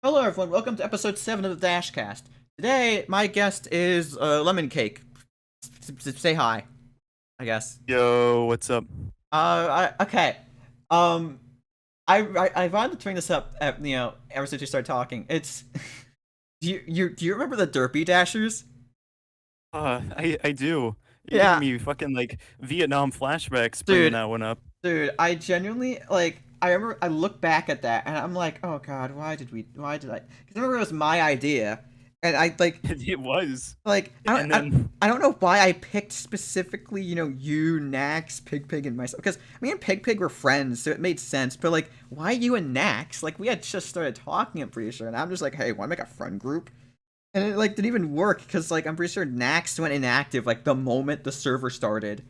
Hello, everyone. Welcome to episode 7 of the DashCast. Today, my guest is Lemoncak3. Say hi, I guess. Yo, what's up? Okay. Um, I wanted to bring this up, ever since you started talking. It's do you remember the Derpy Dashers? I do. You're giving Yeah, me fucking like Vietnam flashbacks bringing dude, that one up. dude. I genuinely like. I remember. I look back at that and I'm like, oh god, why did we? Why did I? Because I remember it was my idea, and I like. It was. Like, And then I don't know why I picked specifically, you, Nax, Pig, and myself. Because me and Pig were friends, so it made sense. But, like, why you and Nax? Like, we had just started talking, I'm pretty sure. And I'm just like, hey, want to make a friend group? And it, like, didn't even work. Because, like, I'm pretty sure Nax went inactive, like, the moment the server started.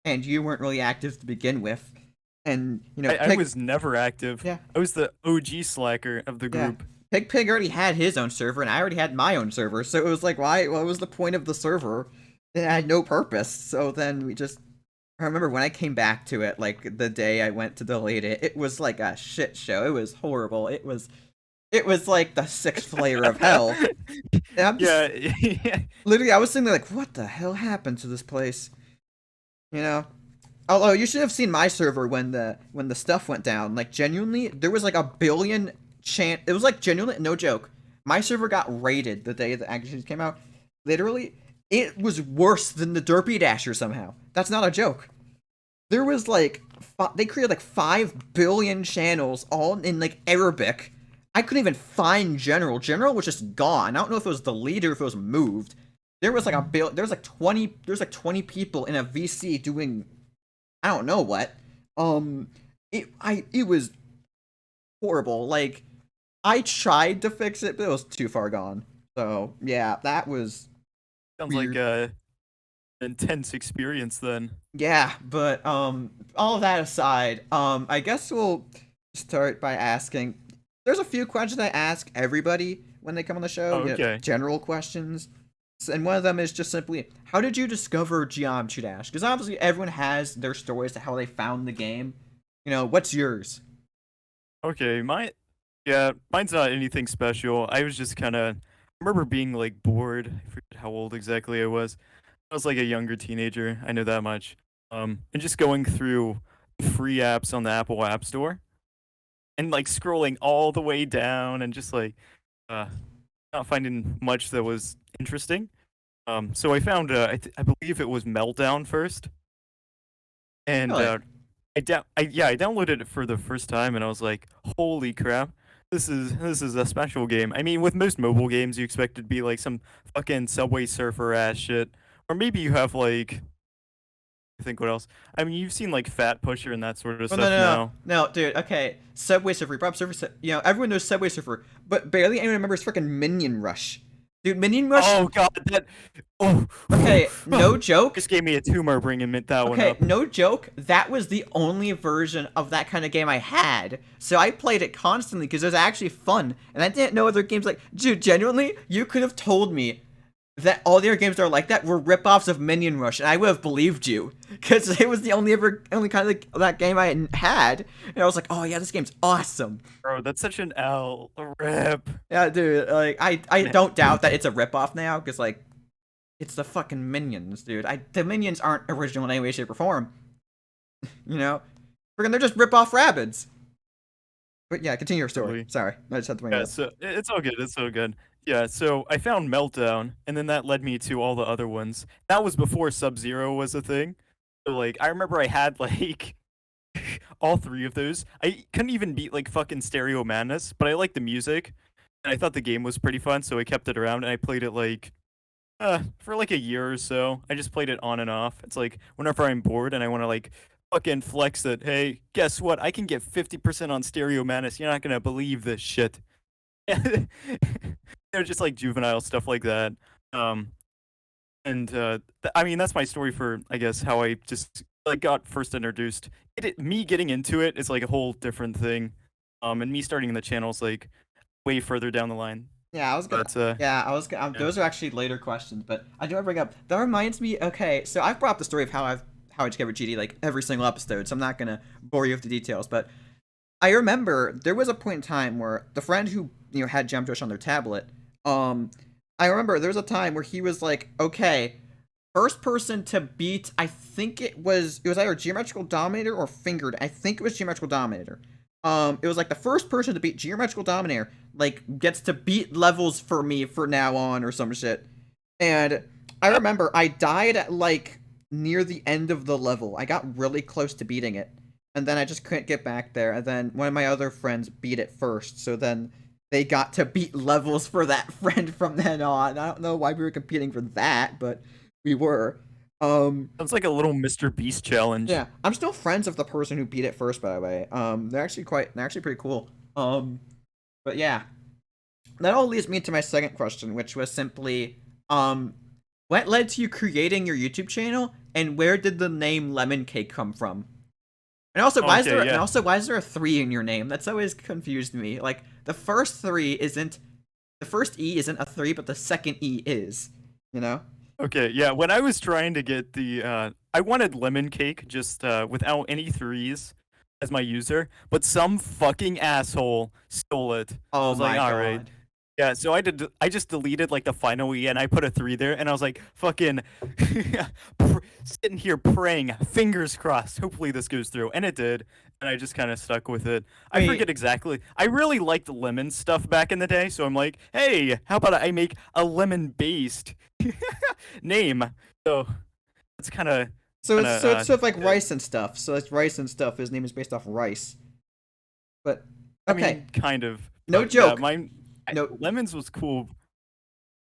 And you weren't really active to begin with. And, I Pig. was never active. Yeah, I was the OG slacker of the yeah. group. Pig already had his own server, and I already had my own server, so it was like, why? What was the point of the server? It had no purpose. So then we just. I remember when I came back to it, like the day I went to delete it, it was like a shit show. It was horrible. It was like the sixth layer of hell. And I'm just Yeah, yeah. literally, I was sitting there like, what the hell happened to this place? You know. Although you should have seen my server when the stuff went down. Like genuinely, there was like a billion it was like genuinely no joke. My server got raided the day the actions came out. Literally, it was worse than the Derpy Dasher somehow. That's not a joke. There was like they created like 5 billion channels all in like Arabic. I couldn't even find general. General was just gone. I don't know if it was deleted or if it was moved. There was like there was like 20 people in a VC doing I don't know what. It was horrible. Like I tried to fix it, but it was too far gone. So yeah, that was Sounds like weird. a intense experience then. Yeah, but all of that aside, I guess we'll start by asking. There's a few questions I ask everybody when they come on the show. Oh, okay. General questions. And one of them is just simply, how did you discover Geometry Dash? Because obviously everyone has their stories to how they found the game. What's yours? Okay, mine's not anything special. I was just kind of I remember being like bored. I forget how old exactly I was. I was like a younger teenager. I know that much. And just going through free apps on the Apple App Store and like scrolling all the way down and just like uh not finding much that was interesting. So I found I believe it was Meltdown first, and Really? I downloaded it for the first time, and I was like, holy crap. This is a special game. I mean, with most mobile games, you expect it to be like some fucking Subway Surfer ass shit, or maybe you have like I think what else? I mean, you've seen like Fat Pusher and that sort of Well, no, stuff no, no, now. no, dude. Okay, Subway Surfer, Bob Surfer. Everyone knows Subway Surfer, but barely anyone remembers freaking Minion Rush. Dude, Minion Rush. Oh god, that oh, Okay, no joke. just gave me a tumor bringing that one Okay, up. no joke. That was the only version of that kind of game I had. So I played it constantly because it was actually fun. And I didn't know other games like, dude, genuinely, you could have told me that all the other games that are like that were ripoffs of Minion Rush, and I would have believed you. Because it was the only kind of like, that game I had. And I was like, oh yeah, this game's awesome. Bro, that's such an L. A rip. Yeah, dude, like, I don't doubt that it's a ripoff now, because, like, it's the fucking Minions, dude. The Minions aren't original in any way, shape, or form. You know? Freaking, they're just rip-off rabbits. But yeah, continue your story. Really. Sorry, I just had to bring it Yeah, up. so it's all good. It's all good. Yeah, so I found Meltdown, and then that led me to all the other ones. That was before Sub Zero was a thing. So like, I remember I had like all three of those. I couldn't even beat like fucking Stereo Madness, but I liked the music, and I thought the game was pretty fun, so I kept it around and I played it like for like a year or so. I just played it on and off. It's like whenever I'm bored and I want to like fucking flex that, hey, guess what? I can get 50% on Stereo Madness. You're not gonna believe this shit. Just like juvenile stuff like that. Um, and I mean that's my story for I guess how I just like got first introduced. Me getting into it is like a whole different thing. And me starting the channel is like way further down the line. Yeah, I was gonna. But Yeah, I was gonna. yeah. Those are actually later questions, but I do want to bring up. That reminds me. Okay, so I've brought up the story of how I discovered GD like every single episode, so I'm not gonna bore you with the details. But I remember there was a point in time where the friend who had Geometry Dash on their tablet. Um, I remember there was a time where he was like, okay, first person to beat, I think it was either Geometrical Dominator or Fingered. I think it was Geometrical Dominator. It was like the first person to beat Geometrical Dominator like gets to beat levels for me for now on or some shit. And I remember I died at like near the end of the level. I got really close to beating it. And then I just couldn't get back there. And then one of my other friends beat it first. So then they got to beat levels for that friend from then on. I don't know why we were competing for that, but we were. Sounds like a little Mr. Beast challenge. Yeah, I'm still friends with the person who beat it first, by the way. They're actually pretty cool. But yeah, that all leads me to my second question, which was simply, what led to you creating your YouTube channel, and where did the name Lemoncak3 come from? And also, why is there a 3 in your name? That's always confused me. Like the first E isn't a 3, but the second E is. You know? Okay, yeah. When I was trying to get the, I wanted lemon cake just without any threes as my user, but some fucking asshole stole it. I Oh was my like, god. all right. Yeah, so I just deleted like the final E and I put a 3 there and I was like, fucking sitting here praying, fingers crossed, hopefully this goes through. And it did, and I just kind of stuck with it. I Wait. forget exactly. I really liked lemon stuff back in the day, so I'm like, hey, how about I make a lemon-based name? So it's kind of So it's sort of like yeah. rice and stuff. So it's rice and stuff. His name is based off rice. But I okay, mean, kind of. no But, joke. mine, No, lemons was cool.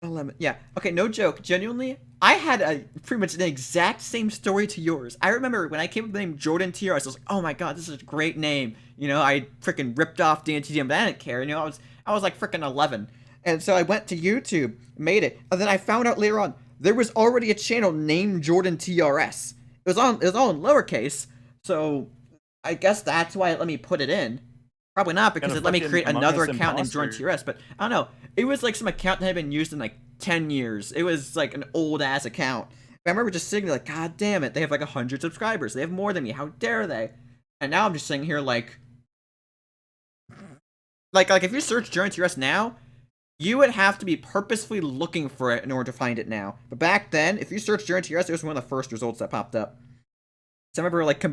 a lemon. Yeah. Okay, no joke. Genuinely, I had a pretty much an exact same story to yours. I remember when I came up with the name JordanTRS, I was like, oh my god, this is a great name. You know, I freaking ripped off DNTDM, but I didn't care. You know, I was like freaking 11, and so I went to YouTube, made it, and then I found out later on there was already a channel named JordanTRS. It was all in lowercase, so I guess that's why it let me put it in. Probably not, because Kinda it let me fucking create Among another Us account named imposter. JordanTRS, but I don't know. It was like some account that had been used in like 10 years. It was like an old ass account. I remember just sitting there like, God damn it, they have like 100 subscribers. They have more than me. How dare they? And now I'm just sitting here like if you search JordanTRS now, you would have to be purposefully looking for it in order to find it now. But back then, if you search JordanTRS, it was one of the first results that popped up. So I remember like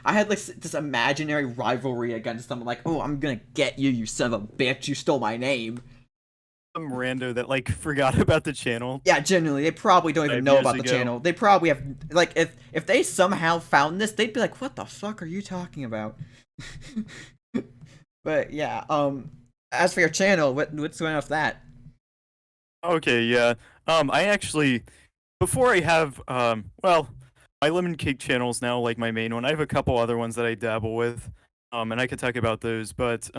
I had like this imaginary rivalry against them. Like, oh, I'm gonna get you, you son of a bitch! You stole my name. Some rando that like forgot about the channel Yeah, genuinely, they probably don't even 5 know years about the ago. channel. They probably have like if they somehow found this, they'd be like, "What the fuck are you talking about?" But yeah, as for your channel, what's going on with that? Okay, yeah. I actually, before I have, well, my lemon cake channel is now like my main one. I have a couple other ones that I dabble with, and I could talk about those. But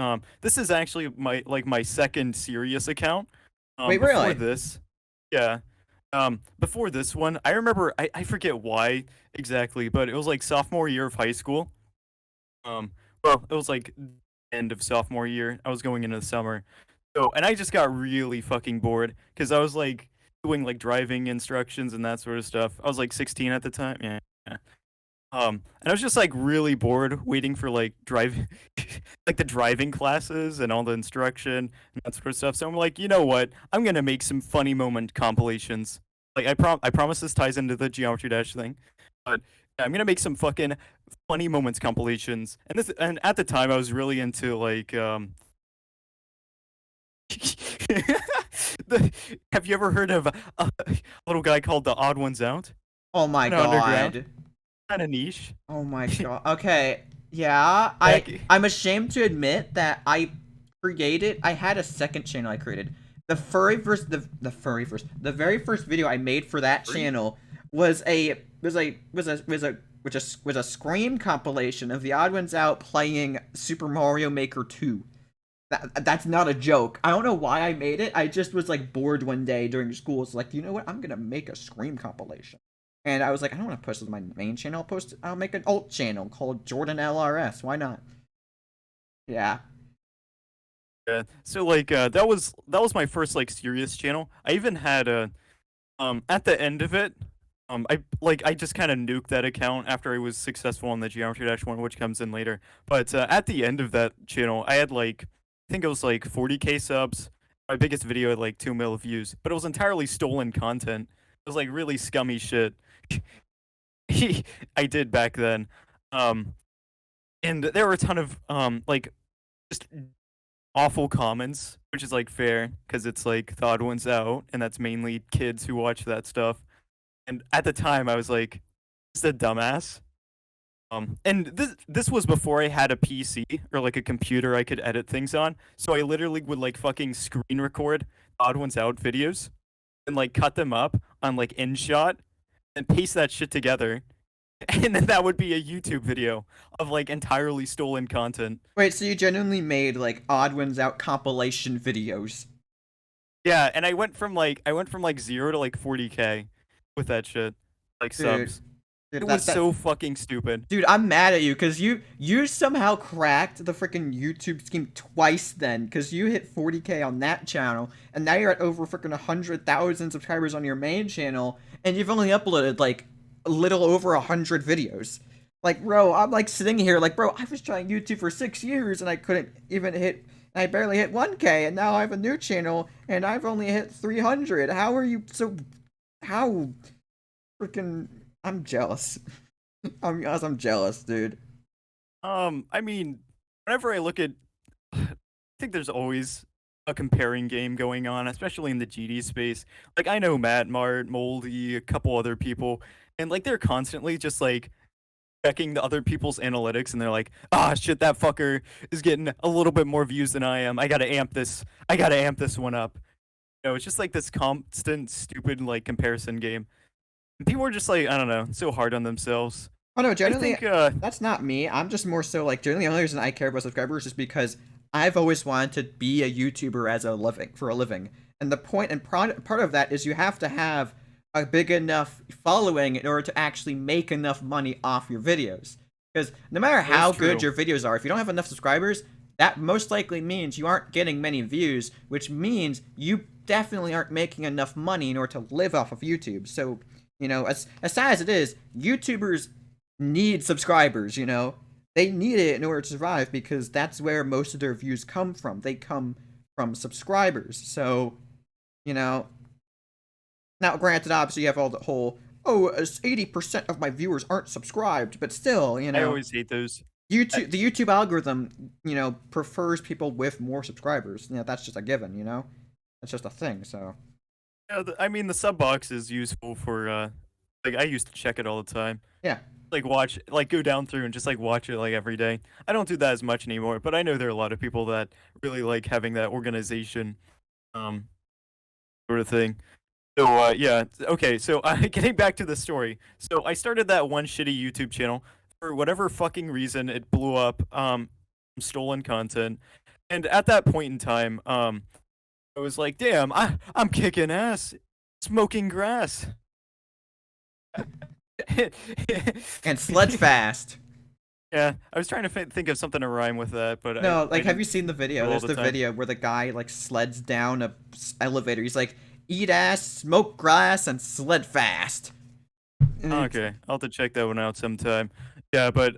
this is actually my second serious account. Wait, Before really? this, yeah. Before this one, I remember I forget why exactly, but it was like sophomore year of high school. Um, well, it was like end of sophomore year. I was going into the summer. So, and I just got really fucking bored because I was like doing like driving instructions and that sort of stuff. I was like 16 at the time. Yeah. Yeah. And I was just like really bored waiting for like like the driving classes and all the instruction and that sort of stuff. So I'm like, you know what? I'm gonna make some funny moment compilations. Like I promise this ties into the Geometry Dash thing, but yeah, I'm gonna make some fucking funny moments compilations. And at the time I was really into like the, have you ever heard of a little guy called the Odd Ones Out? Oh my Kind of underground, god. kind of niche. Oh my god. Okay. Yeah, Back, I'm ashamed to admit that I had a second channel I created. The very first video I made for that channel was a Scream compilation of the Odd Ones Out playing Super Mario Maker 2. That's not a joke. I don't know why I made it. I just was like bored one day during school. It's like, you know what? I'm gonna make a Scream compilation. And I was like, I don't want to post this on my main channel. I'll make an alt channel called JordanLRS. Why not? Yeah. yeah. So like that was my first like serious channel. I even had a at the end of it, I just kind of nuked that account after I was successful on the Geometry Dash one, which comes in later. But at the end of that channel, I had like think it was like 40K subs. My biggest video had like 2 mil views, but it was entirely stolen content. It was like really scummy shit. I did back then. Um, and there were a ton of like just awful comments, which is like fair because it's like the odd ones out, and that's mainly kids who watch that stuff. And at the time, I was like, just a dumbass. And this was before I had a PC or like a computer I could edit things on. So I literally would like fucking screen record odd ones out videos and like cut them up on like InShot and paste that shit together. And then that would be a YouTube video of like entirely stolen content. Wait, so you genuinely made like odd ones out compilation videos? Yeah, and I went from like 0 to like 40K with that shit. Like Dude, subs. dude, It was so fucking stupid. dude, I'm mad at you because you somehow cracked the freaking YouTube scheme twice then because you hit 40K on that channel and now you're at over freaking 100,000 subscribers on your main channel and you've only uploaded like a little over 100 videos. Like, bro, I'm like sitting here like, bro, I was trying YouTube for 6 years and I couldn't even hit. I barely hit 1K and now I have a new channel and I've only hit 300. How are you so? How freaking? I'm jealous. I'm jealous, dude. I mean, whenever I look at, I think there's always a comparing game going on, especially in the GD space. Like I know Matt, Mart, Moldy, a couple other people, and like they're constantly just like checking the other people's analytics, and they're like, ah, shit, that fucker is getting a little bit more views than I am. I gotta amp this. I gotta amp this one up. It's just like this constant, stupid like comparison game. And people are just like, I don't know, so hard on themselves. Oh no, I generally think, that's not me. I'm just more so like generally the only reason I care about subscribers is because I've always wanted to be a YouTuber as a living for a living. And the point and part of that is you have to have a big enough following in order to actually make enough money off your videos. Because no matter that's how good true. your videos are, if you don't have enough subscribers, that most likely means you aren't getting many views, which means you definitely aren't making enough money in order to live off of YouTube. So, as sad as it is, YouTubers need subscribers, They need it in order to survive because that's where most of their views come from. They come from subscribers. So, you know, now granted, obviously you have all the whole, 80% of my viewers aren't subscribed, but still, I always hate those. the YouTube algorithm, prefers people with more subscribers. That's just a given, That's just a thing, so. Yeah, I mean, the sub box is useful for, like, I used to check it all the time. Yeah. Like, go down through and just, like, watch it, like, every day. I don't do that as much anymore, but I know there are a lot of people that really like having that organization, um, sort of thing. So, yeah, okay, so, getting back to the story. So, I started that one shitty YouTube channel. For whatever fucking reason, it blew up, stolen content. And at that point in time, I was like, damn, I'm kicking ass, smoking grass. And sledge fast. Yeah, I was trying to think of something to rhyme with that, but No, I have you seen the video? all There's the the time. video where the guy like sleds down a elevator. He's like, eat ass, smoke grass, and sled fast. And it's- Okay, I'll have to check that one out sometime. Yeah, but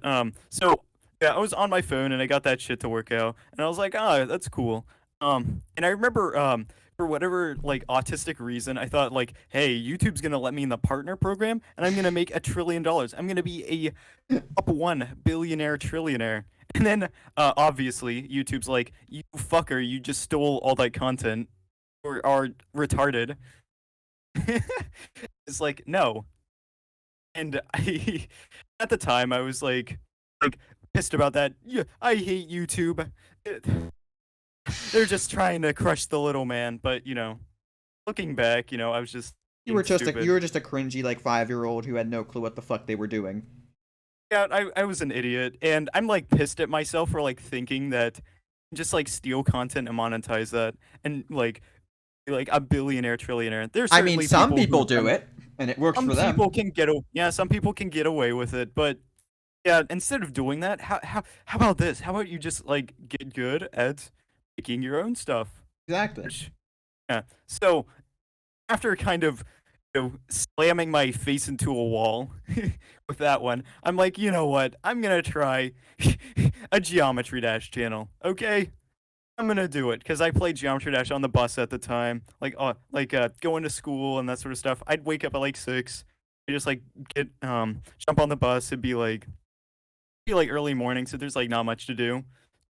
so yeah, I was on my phone and I got that shit to work out, and I was like, ah, that's cool. And I remember for whatever like autistic reason, I thought like, hey, YouTube's gonna let me in the partner program, and I'm gonna make $1 trillion. I'm gonna be a top 1 billionaire trillionaire. And then obviously YouTube's like, you fucker, you just stole all that content or are retarded. It's like no. And I at the time I was like pissed about that. Yeah, I hate YouTube. They're just trying to crush the little man, but looking back, I was just you being were just stupid. you were just a cringy like 5-year-old who had no clue what the fuck they were doing. Yeah, I was an idiot, and I'm like pissed at myself for like thinking that just like steal content and monetize that, and like be, like a billionaire trillionaire. There's I mean, certainly some people people who do it, and it works some for them. people can yeah, some people can get away with it, but yeah, instead of doing that, how about this? How about you just like get good at making your own stuff? Exactly. Which, yeah. So after kind of slamming my face into a wall with that one, I'm like, you know what? I'm gonna try a Geometry Dash channel. Okay. I'm gonna do it because I played Geometry Dash on the bus at the time, going to school and that sort of stuff. I'd wake up at like 6, I just like get jump on the bus. It'd be like early morning, so there's like not much to do.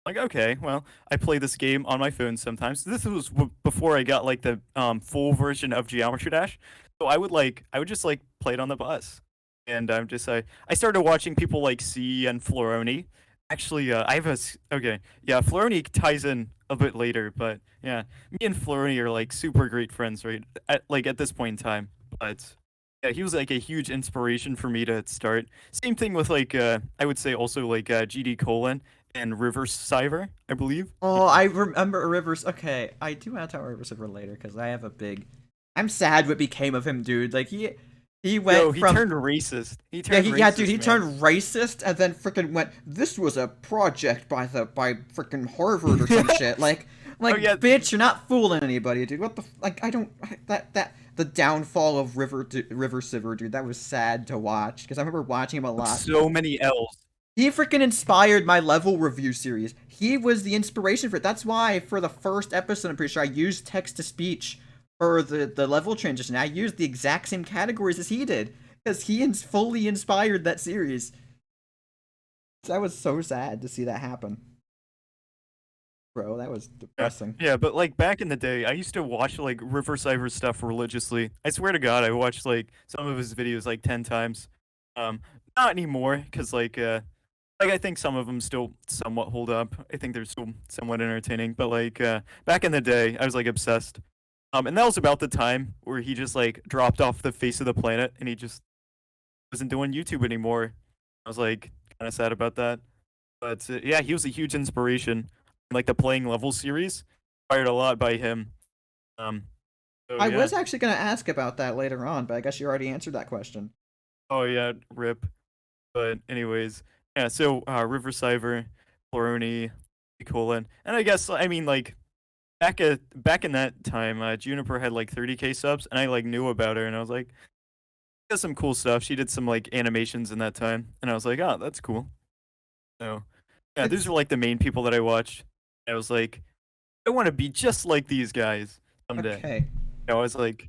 Like, okay, well, I play this game on my phone sometimes. This was before I got like the full version of Geometry Dash, so I would just like play it on the bus, and I started watching people like C and Floroni. Actually, I have okay, yeah, Floroni ties in a bit later, but yeah, me and Floroni are like super great friends, right? At this point in time, but yeah, he was like a huge inspiration for me to start. Same thing with like I would say also like GD Colon and Reverse Cyber, I believe. Oh, I remember Rivers. Okay, I do want to talk about Rivers River later because I have a big. I'm sad what became of him, dude. Like he Yo, went he from turned racist. He yeah, turned yeah, dude. racist, He man. turned racist and then freaking went. This was a project by freaking Harvard or some shit. Oh yeah, Bitch, you're not fooling anybody, dude. What the like? I don't that the downfall of River Siver, dude. That was sad to watch because I remember watching him a lot. so many L's. He freaking inspired my level review series. He was the inspiration for it. That's why for the first episode, I'm pretty sure I used text to speech for the level transition. I used the exact same categories as he did because he fully inspired that series. So I was so sad to see that happen, bro. That was Yeah, depressing. yeah, but like back in the day, I used to watch like River Cyber stuff religiously. I swear to God, I watched like some of his videos like 10 times. Um, Not anymore, cause like I think some of them still somewhat hold up. I think they're still somewhat entertaining. But like back in the day, I was like obsessed. And that was about the time where he just like dropped off the face of the planet and he just wasn't doing YouTube anymore. I was like kind of sad about that. But yeah, he was a huge inspiration. Like the playing level series, inspired a lot by him. Um, so I yeah. was actually gonna ask about that later on, but I guess you already answered that question. Oh yeah, rip. But anyways, yeah. So River Cyber, Floroni, colon, and I guess I mean like back in that time, Juniper had like 30K subs, and I like knew about her, and I was like, she does some cool stuff. She did some like animations in that time, and I was like, oh, that's cool. So yeah, these It's are like the main people that I watched. I was like, I want to be just like these guys someday. okay. I was like,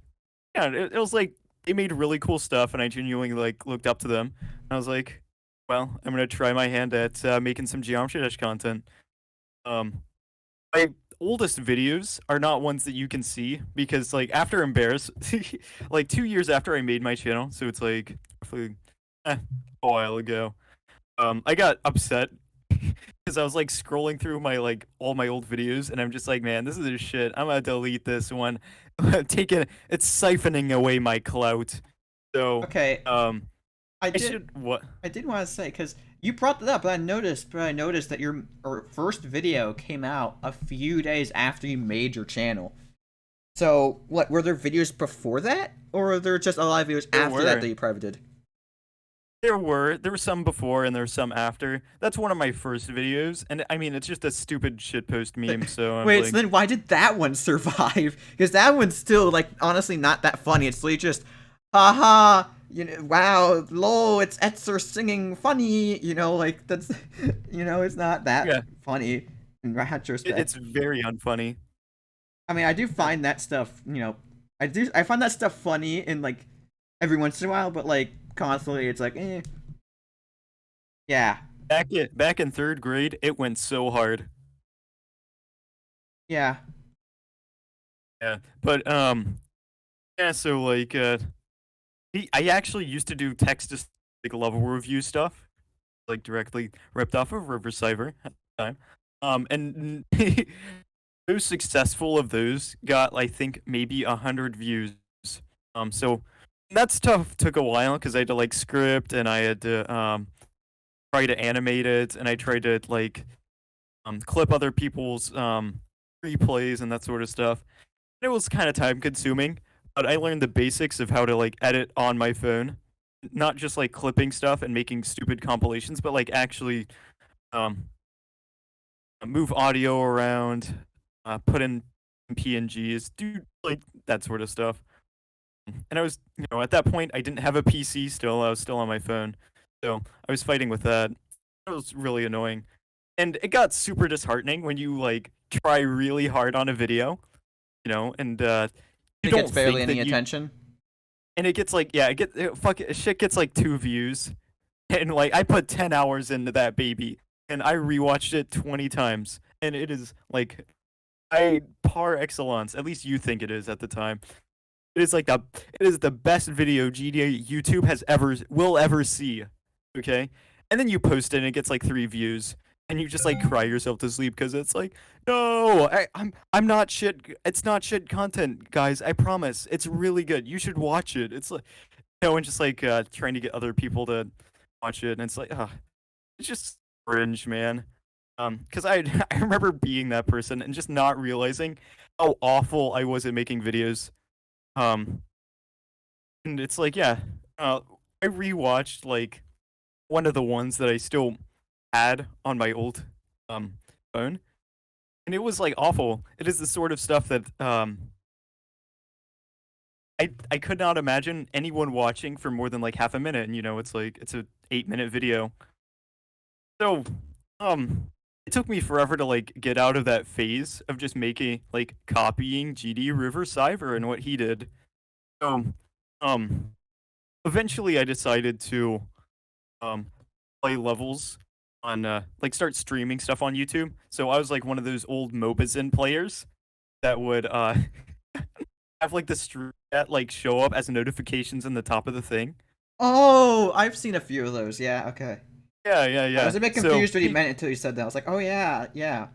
yeah, it was like they made really cool stuff, and I genuinely like looked up to them. And I was like, well, I'm gonna try my hand at making some Geometry Dash content. Um, my oldest videos are not ones that you can see because like after Embarrass, like 2 years after I made my channel, so it's like roughly a while ago. I got upset because I was like scrolling through my like all my old videos, and I'm just like, man, this is a shit. I'm gonna delete this one. It's siphoning away my clout. So, Okay. I I did. should what? I did want to say because you brought that up, but I noticed that your first video came out a few days after you made your channel. So, what were there videos before that, or were there just a lot of videos There after that were. that you probably did? There were some before and there were some after. That's one of my first videos, and I mean it's just a stupid shitpost meme. So I'm Wait, so like, then why did that one survive? Because that one's still like honestly not that funny. It's literally just, haha, wow, lol, it's Etzer singing funny. Like that's, it's not that yeah, funny in retrospect. it's very unfunny. I mean, I do find that stuff, I find that stuff funny in like every once in a while, but like constantly, it's like, yeah, Back in third grade, it went so hard. yeah. Yeah, but yeah. So like, I actually used to do text to like level review stuff, like directly ripped off of River Cyber at the time. And most successful of those got I think maybe 100 views. So that stuff took a while because I had to like script and I had to try to animate it and I tried to like clip other people's replays and that sort of stuff. It was kind of time consuming, but I learned the basics of how to like edit on my phone, not just like clipping stuff and making stupid compilations, but like actually um, move audio around, put in PNGs, do like that sort of stuff. And I was, at that point, I didn't have a PC still. I was still on my phone. So I was fighting with that. It was really annoying. And it got super disheartening when you, like, try really hard on a video, and you It gets don't barely think any that you attention. and it gets like shit gets like 2 views, and like I put 10 hours into that baby, and I rewatched it 20 times, and it is like I par excellence. At least you think it is at the time. It is like it is the best video GDA YouTube will ever see. Okay, and then you post it and it gets like 3 views, and you just like cry yourself to sleep because it's like, no, I'm not shit. It's not shit content, guys. I promise. It's really good. You should watch it. It's like and just like trying to get other people to watch it, and it's like, it's just cringe, man. Because I remember being that person and just not realizing how awful I was at making videos. Um, and it's like, yeah, I rewatched like one of the ones that I still had on my old um phone, and it was like awful. It is the sort of stuff that I could not imagine anyone watching for more than like half a minute. And it's like it's a 8-minute video. So it took me forever to like get out of that phase of just making like copying GD River Cyber and what he did. So um eventually I decided to um play levels on like start streaming stuff on YouTube. So I was like one of those old Mobazin players that would have like the stream that like show up as notifications in the top of the thing. Oh, I've seen a few of those. Yeah, okay. Yeah, yeah, I yeah. was a bit So confused what he meant until you said that. I was like, oh yeah, yeah.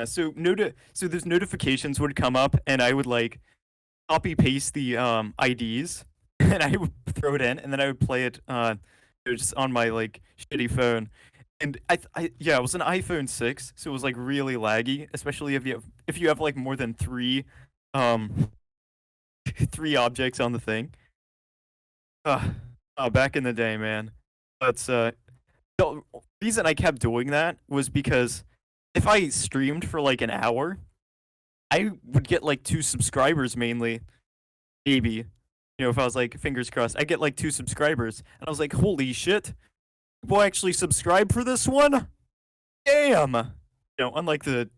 so those notifications would come up, and I would like copy paste the IDs, and I would throw it in, and then I would play it just on my like shitty phone. And yeah, it was an iPhone 6, so it was like really laggy, especially if you have like more than um 3 objects on the thing. Back in the day, man. But the reason I kept doing that was because if I streamed for like an hour, I would get like 2 subscribers mainly, maybe. If I was like fingers crossed, I get like 2 subscribers, and I was like, holy shit, people actually subscribe for this one? Damn. Unlike the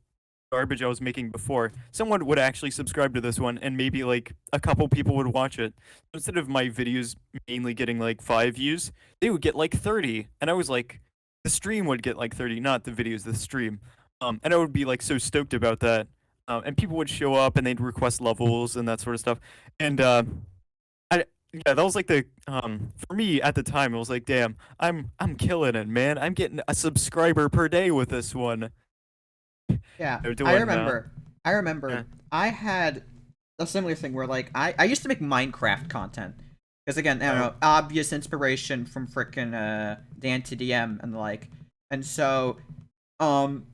garbage I was making before, someone would actually subscribe to this one, and maybe like a couple people would watch it. Instead of my videos mainly getting like 5 views, they would get like 30, and I was like, the stream would get like 30, not the videos, the stream. And I would be like so stoked about that. And people would show up and they'd request levels and that sort of stuff. And I yeah, that was like the for me at the time, it was like, damn, I'm killing it, man. I'm getting a subscriber per day with this one. Yeah, They're I doing remember. I yeah. remember. I had a similar thing where like I used to make Minecraft content because again, I don't Oh, know, obvious inspiration from frickin' Dan TDM and the like. And so, um,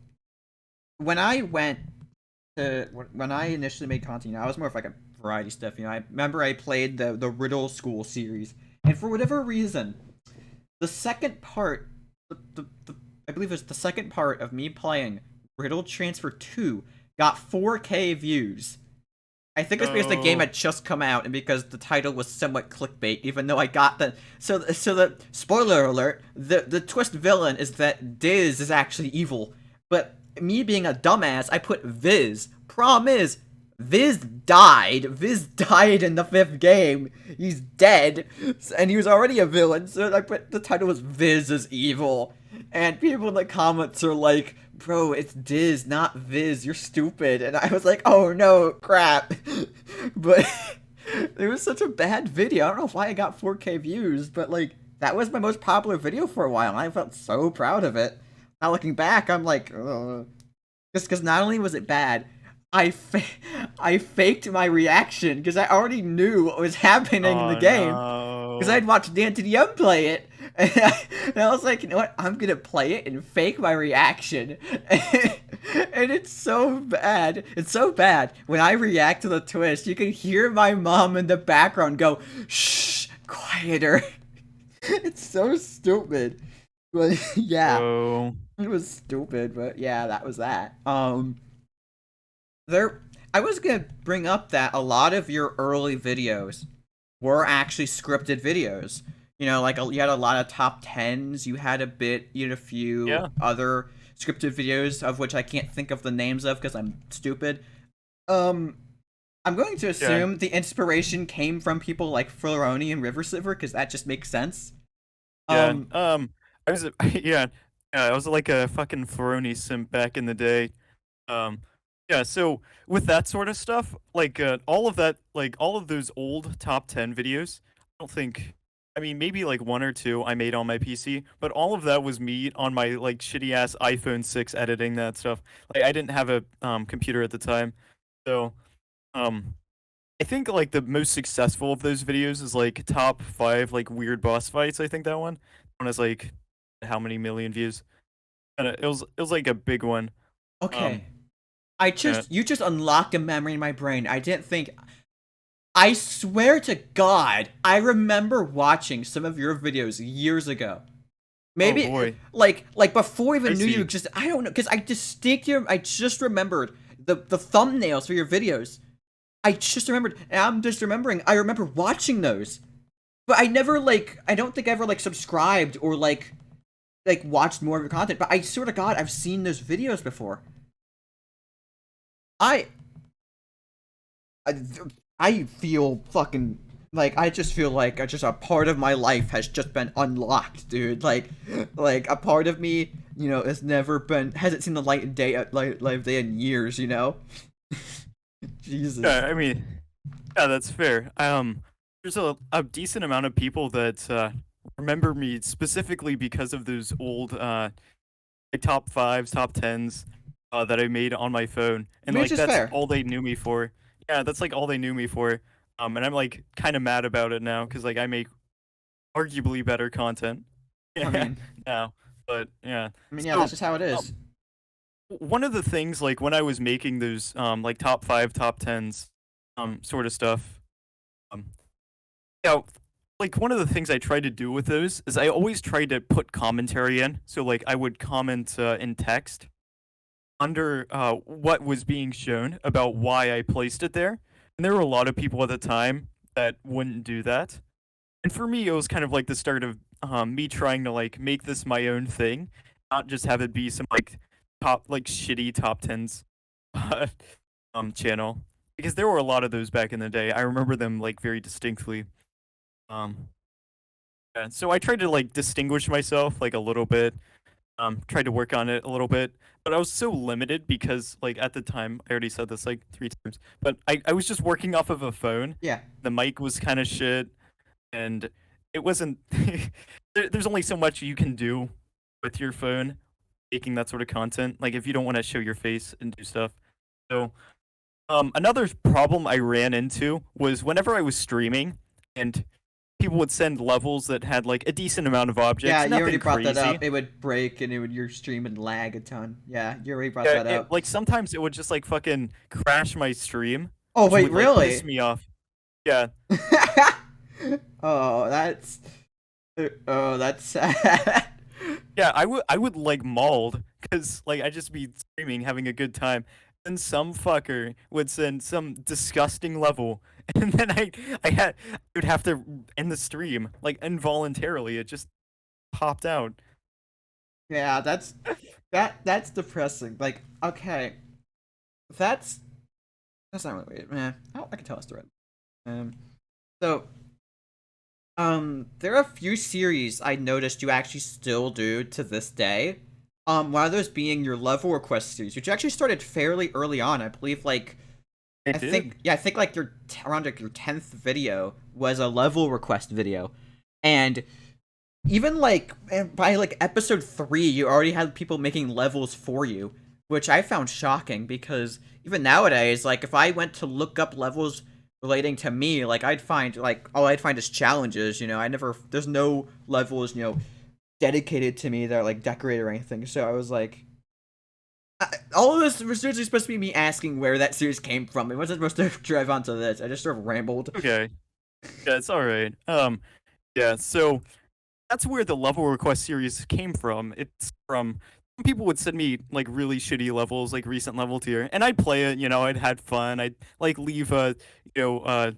when I went when I initially made content, I was more of like a variety stuff. I remember I played the Riddle School series, and for whatever reason, the second part, the I believe it was the second part of me playing Riddle Transfer 2 got 4K views. I think it's because the game no. had just come out and because the title was somewhat clickbait, even though I got so the spoiler alert, the twist villain is that Diz is actually evil. But me being a dumbass, I put Viz. Problem is, Viz died. Viz died in the 5th game. He's dead. And he was already a villain, so I put the title was Viz is evil. And people in the comments are like, bro, it's Diz, not Viz. You're stupid. And I was like, oh no, crap. But it was such a bad video. I don't know why I got 4K views, but like, that was my most popular video for a while. And I felt so proud of it. Now looking back, I'm like, ugh. Just because not only was it bad, I faked my reaction because I already knew what was happening in the Oh game because no. I'd watched Dan TDM play it, and I was like, you know what? I'm gonna play it and fake my reaction, and it's so bad. It's so bad. When I react to the twist, you can hear my mom in the background go, "Shh, quieter." It's so stupid, but yeah, Oh. it was stupid. But yeah, that was that. There, I was gonna bring up that a lot of your early videos were actually scripted videos. Like you had a lot of top tens. You had a few Yeah. other scripted videos of which I can't think of the names of because I'm stupid. Um, I'm going to Yeah. assume the inspiration came from people like Floroni and River Silver because that just makes sense. Yeah. Um, I was yeah. Yeah, I was like a fucking Ferroni simp back in the day. Um, yeah, so with that sort of stuff, like all of that, like all of those old top 10 videos, I don't think, I mean, maybe like one or two I made on my PC, but all of that was me on my like shitty ass iPhone 6 editing that stuff. Like I didn't have a computer at the time. So, um, I think like the most successful of those videos is like top 5 like weird boss fights. I think that one has like how many million views? And it was like a big one. okay. Um, yeah. You just unlocked a memory in my brain. I didn't think. I swear to God, I remember watching some of your videos years ago. Oh Maybe boy. like before I I even knew you see. existed. I don't know because I just remembered the thumbnails for your videos. I just remembered, and I'm just remembering. I remember watching those, but I never I don't think I ever subscribed or watched more of your content. But I swear to God, I've seen those videos before. I I, I feel fucking I just feel like just a part of my life has just been unlocked, dude. Like a part of me, has never been hasn't seen the light of day in years, Jesus. Yeah, I mean, yeah, that's fair. There's a decent amount of people that remember me specifically because of those old like top fives, top tens that I made on my phone, and Which like is that's fair. all they knew me for. Yeah, that's like all they knew me for. And I'm like kind of mad about it now because like I make arguably better content. I Yeah, mean, now, but yeah. yeah, that's So just how it is. um, one of the things like when I was making those like top five, top tens sort of stuff, um yeah, like one of the things I tried to do with those is I always tried to put commentary in. So like I would comment in text under what was being shown about why I placed it there. And there were a lot of people at the time that wouldn't do that. And for me, it was kind of like the start of me trying to like make this my own thing, not just have it be some like top like shitty top tens uh, channel. Because there were a lot of those back in the day. I remember them like very distinctly. Um, yeah, so I tried to like distinguish myself like a little bit. Tried to work on it a little bit, but I was so limited because like at the time I already said this like 3 times, but I was just working off of a phone. Yeah. The mic was kind of shit, and it wasn't. There's only so much you can do with your phone making that sort of content. Like if you don't want to show your face and do stuff. So another problem I ran into was whenever I was streaming and people would send levels that had like a decent amount of Yeah, objects, you already nothing brought that crazy. up. It would break and your stream would lag a ton. Yeah, you already brought Yeah, that it up. like sometimes it would just like fucking crash my stream, Oh which wait, would like piss really? me off. Yeah, Oh, that's sad. yeah, I would like mauled because like I just be streaming, having a good time, and some fucker would send some disgusting level, and then I would have to end the stream like involuntarily. It just popped out. Yeah, that's depressing. Like, okay, that's that's not really weird, man. I can tell us the right. Um, so there are a few series I noticed you actually still do to this day. One of those being your level request series, which you actually started fairly early on. I believe, I did. I think around your 10th video was a level request video, and even by episode 3, you already had people making levels for you, which I found shocking because even nowadays, like if I went to look up levels relating to me, I'd find all I'd find is challenges. There's no levels dedicated to me that are decorated or anything. So I was like, all of this was originally supposed to be me asking where that series came from. It wasn't supposed to drive onto this. I just sort of rambled. Okay. Yeah, it's all right. Yeah. So that's where the level request series came from. It's from some people would send me like really shitty levels, like recent level tier, and I'd play it. I'd had fun. I'd like leave a you know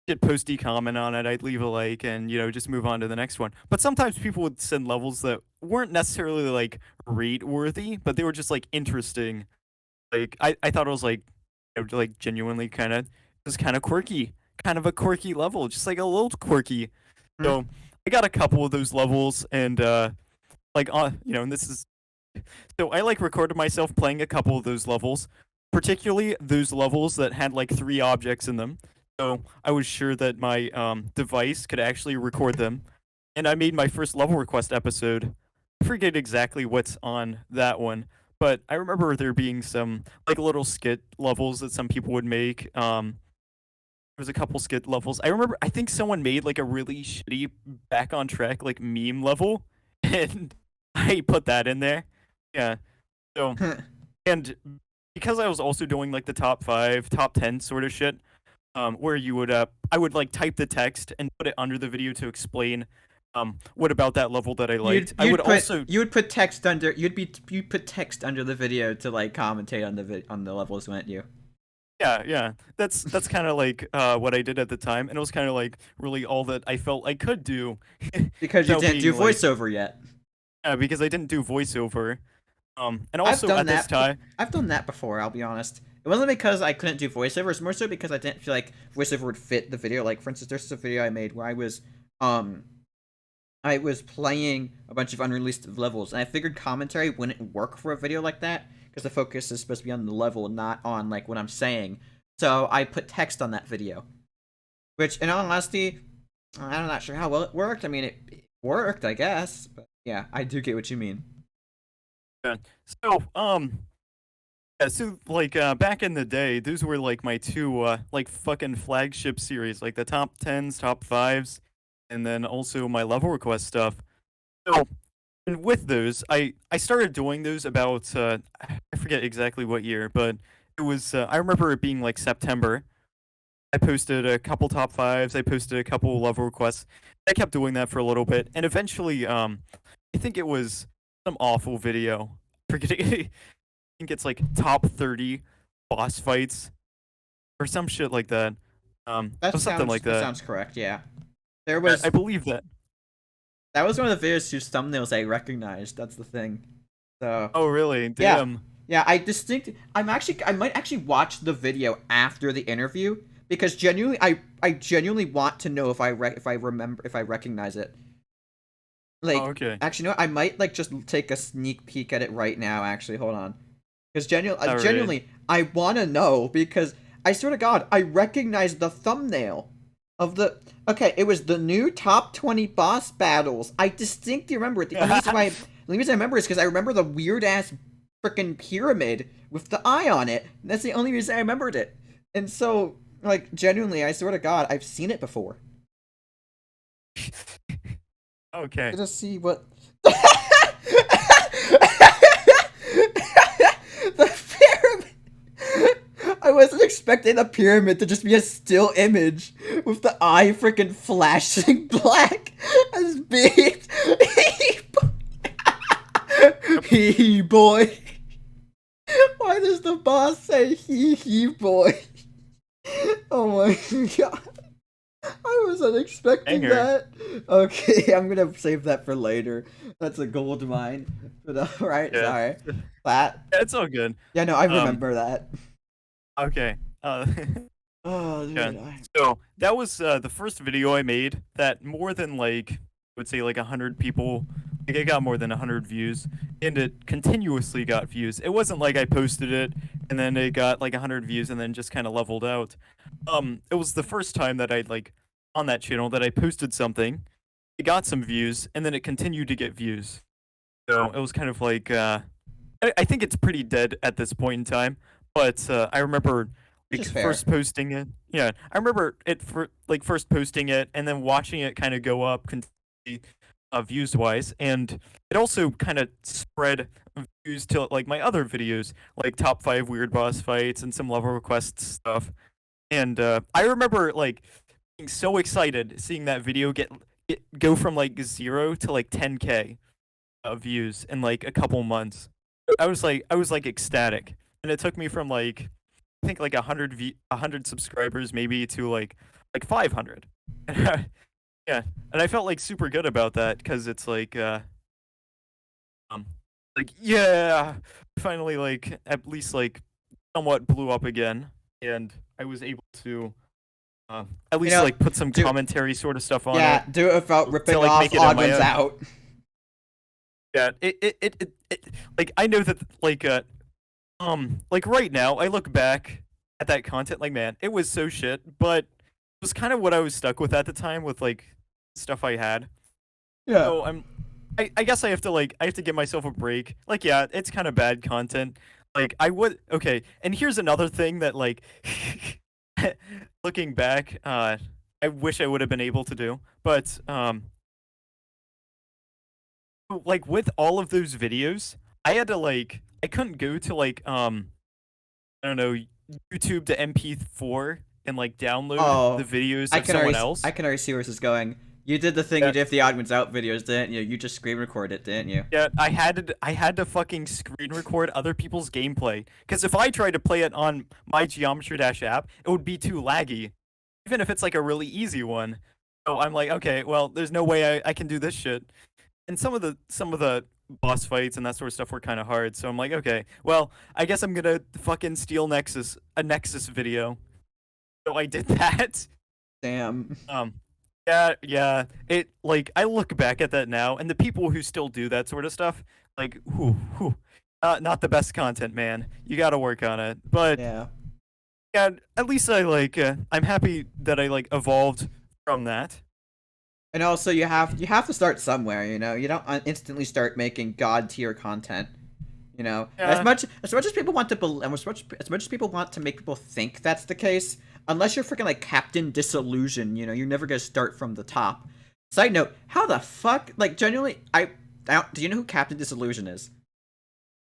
get posty comment on it, I'd leave a like and just move on to the next one. But sometimes people would send levels that weren't necessarily like rate worthy, but they were just like interesting. Like I thought it was like genuinely kind of quirky, kind of a quirky level, just like a little quirky. Hmm? So I got a couple of those levels, and and this is so I like recorded myself playing a couple of those levels, particularly those levels that had like 3 objects in them. So I was sure that my device could actually record them, and I made my first level request episode. I forget exactly what's on that one, but I remember there being some like little skit levels that some people would make. There was a couple skit levels. I remember I think someone made like a really shitty back on track like meme level, and I put that in there. Yeah. So and because I was also doing like the top 5, top 10 sort of shit, where I would like type the text and put it under the video to explain what about that level that I liked. I would also You would put text under you'd put text under the video to like commentate on on the levels, wouldn't you? yeah. That's kind of like what I did at the time, and it was kind of like really all that I felt I could do Because you without didn't do being like voiceover yet. because I didn't do voiceover. And I've also done at this that. time, I've done that before. I'll be honest. It wasn't because I couldn't do voiceover. It's more so because I didn't feel like voiceover would fit the video. Like for instance, there's a video I made where um, I was playing a bunch of unreleased levels, and I figured commentary wouldn't work for a video like that because the focus is supposed to be on the level, not on like what I'm saying. So I put text on that video, which, in all honesty, I'm not sure how well it worked. I mean, it worked, I guess, but yeah, I do get what you mean. yeah. So yeah, so like back in the day, those were like my two like fucking flagship series, like the top 10s, top 5s, and then also my level request stuff. So and with those, I started doing those about I forget exactly what year, but it was I remember it being like September. I posted a couple top 5s, I posted a couple level requests. I kept doing that for a little bit, and eventually I think it was some awful video. Forgetting think it's like top 30 boss fights or some shit like that. Or something like That that. sounds correct. Yeah, there I was believe that. that was one of the videos whose thumbnails I recognized. That's the thing. So Oh, really? yeah, Damn. yeah. I might actually watch the video after the interview because genuinely, I genuinely want to know if I remember if I recognize it. Oh, Like, okay. actually, no, I might like just take a sneak peek at it right now. Actually, hold on, because All right. genuinely, I want to know because I swear to God, I recognize the thumbnail of the. Okay, it was the new top 20 boss battles. I distinctly remember it. The only reason I remember is because I remember the weird ass freaking pyramid with the eye on it. And that's the only reason I remembered it. And so, like, genuinely, I swear to God, I've seen it before. Okay. Let us see what. The pyramid. I wasn't expecting the pyramid to just be a still image with the eye freaking flashing black as big. Yep. Hee boy. Why does the boss say hee boy? Oh my god. I wasn't expecting Banger. that. Okay, I'm gonna save that for later. That's a gold mine. But alright, Yeah. sorry. That. It's all good. Yeah, no, I Um. remember that. Okay. Oh, Yeah. dude. So that was the first video I made that more than like I would say like 100 people. Like it got more than 100 views, and it continuously got views. It wasn't like I posted it and then it got like 100 views and then just kind of leveled out. It was the first time that I'd like on that channel that I posted something, it got some views, and then it continued to get views. So it was kind of like I think it's pretty dead at this point in time. But I remember Which like is fair. first posting it. Yeah, I remember it for like first posting it and then watching it kind of go up views wise, and it also kind of spread views to like my other videos, like top 5 weird boss fights and some level requests stuff. And I remember like being so excited seeing that video go from like 0 to like 10K views in like a couple months. I was like ecstatic, and it took me from like I think like 100 subscribers maybe to like like 500. Yeah, and I felt like super good about that because it's um, yeah, finally like at least like somewhat blew up again, and I was able to at You least know, like put some do commentary sort of stuff on it yeah, do it without to ripping like off make it on my Ogden's own. out. Yeah, like I know that like right now I look back at that content like man, it was so shit, but it was kind of what I was stuck with at the time with like stuff I had. Yeah. So I guess I have to give myself a break. Like yeah, it's kind of bad content. Like I would okay, and here's another thing that like looking back, I wish I would have been able to do. But like with all of those videos, I had to like I couldn't go to like I don't know, YouTube to MP4 and like download the Oh, videos of someone I else. can already see where this is going. You did the thing you Yeah, did with the Ogden's out videos, didn't you? You just screen recorded it, didn't you? yeah, I had to fucking screen record other people's gameplay because if I tried to play it on my Geometry Dash app, it would be too laggy, even if it's like a really easy one. So I'm like, okay, well, there's no way I can do this shit. And some of the boss fights and that sort of stuff were kind of hard. So I'm like, okay, well, I guess I'm gonna fucking steal a Nexus video. So I did that. Damn. Um, yeah, yeah. It like I look back at that now, and the people who still do that sort of stuff, like, not the best content, man. You got to work on it. But Yeah. yeah, at least I like. I'm happy that I like evolved from that. And also, you have to start somewhere. You know, you don't instantly start making god tier content. You know, Yeah, as much as people want to as much as people want to make people think that's the case, unless you're freaking like Captain Disillusion, you know, you're never gonna start from the top. Side note: how the fuck, like, genuinely, do you know who Captain Disillusion is?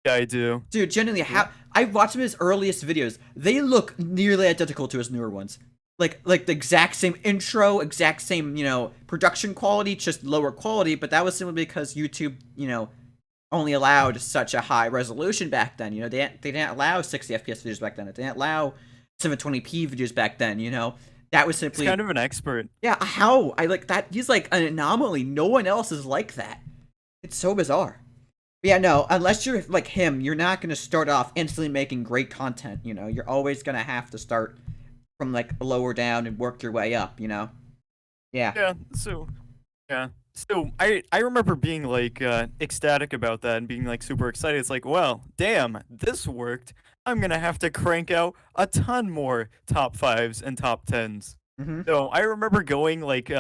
yeah, I do. Dude, genuinely, how I watched his earliest videos. They look nearly identical to his newer ones. Like the exact same intro, exact same, you know, production quality, just lower quality. But that was simply because YouTube, you know, only allowed such a high resolution back then. You know, they didn't allow 60 FPS videos back then. They didn't allow 720p videos back then. You know, that was He's simply kind of an expert. yeah. How I like that? He's like an anomaly. No one else is like that. It's so bizarre. But yeah, no, unless you're like him, you're not gonna start off instantly making great content. You know, you're always gonna have to start from like lower down and work your way up. You know. Yeah. Yeah. So yeah. So I remember being like ecstatic about that and being like super excited. It's like, well, damn, this worked. I'm gonna have to crank out a ton more top fives and top tens. Mm-hmm. So I remember going like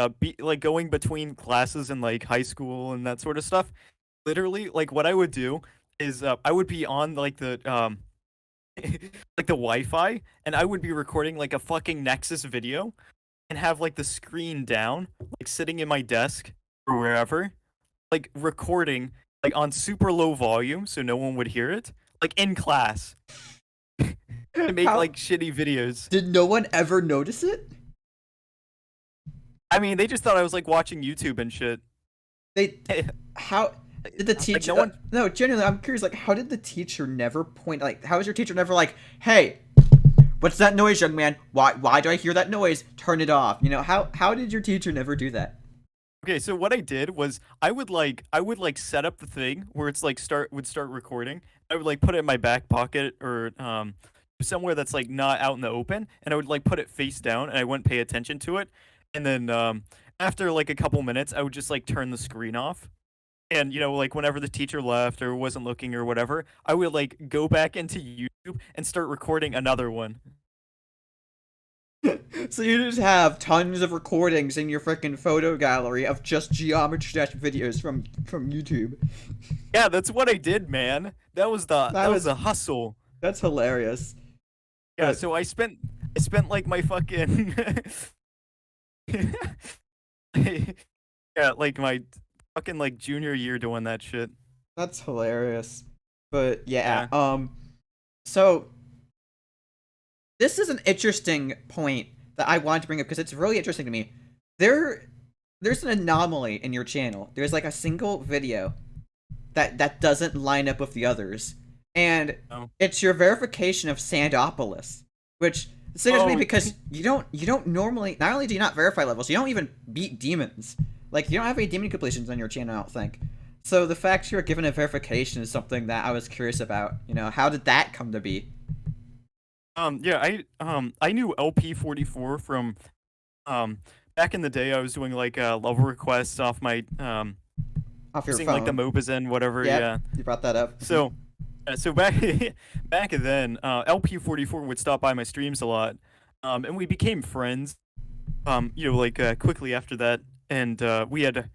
going between classes in like high school and that sort of stuff. Literally, like what I would do is I would be on like the like the Wi-Fi and I would be recording like a fucking Nexus video and have like the screen down, like sitting in my desk or wherever, like recording like on super low volume so no one would hear it, like in class to make How like shitty videos. did no one ever notice it? I mean, they just thought I was like watching YouTube and shit. They how did the Like teacher? no one. No, genuinely, I'm curious. Like, how did the teacher never point? Like, how was your teacher never like, hey, what's that noise, young man? Why do I hear that noise? Turn it off. You know, how did your teacher never do that? Okay, so what I did was I would like set up the thing where it's like start recording. I would like put it in my back pocket or somewhere that's like not out in the open, and I would like put it face down, and I wouldn't pay attention to it. And then after like a couple minutes, I would just like turn the screen off. And you know, like whenever the teacher left or wasn't looking or whatever, I would like go back into YouTube and start recording another one. So you just have tons of recordings in your freaking photo gallery of just Geometry Dash videos from YouTube. Yeah, that's what I did, man. That That was was a hustle. that's hilarious. Yeah, But so I spent like my fucking yeah, like my fucking like junior year doing that shit. that's hilarious. But yeah, Yeah. so this is an interesting point that I wanted to bring up because it's really interesting to me. There's an anomaly in your channel. There's like a single video that doesn't line up with the others, and Oh. it's your verification of Sandopolis, which It's scares me Oh, because you don't normally, not only do you not verify levels, you don't even beat demons. Like you don't have any demon completions on your channel, I don't think. So the fact you're given a verification is something that I was curious about. How did that come to be? yeah, I knew LP44 from back in the day. I was doing like level requests off my Off your using like the phone. Mobazin, whatever. Yep, Yeah. you brought that up. So so back back then, LP44 would stop by my streams a lot, and we became friends. Like quickly after that, and we had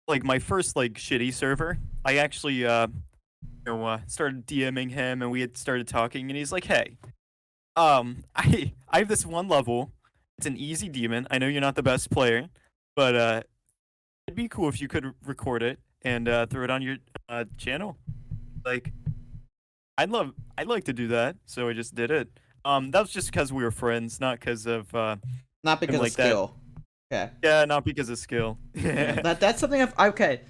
like my first like shitty server. I actually started DMing him, and we had started talking, and he's like, "Hey, I have this one level. It's an easy demon. I know you're not the best player, but it'd be cool if you could record it and throw it on your channel. Like, I'd like to do that, so I just did it. That was just because we were friends, not because of Not him because of like that. skill. Okay. Yeah, not because of skill. Yeah, Yeah, that's something okay.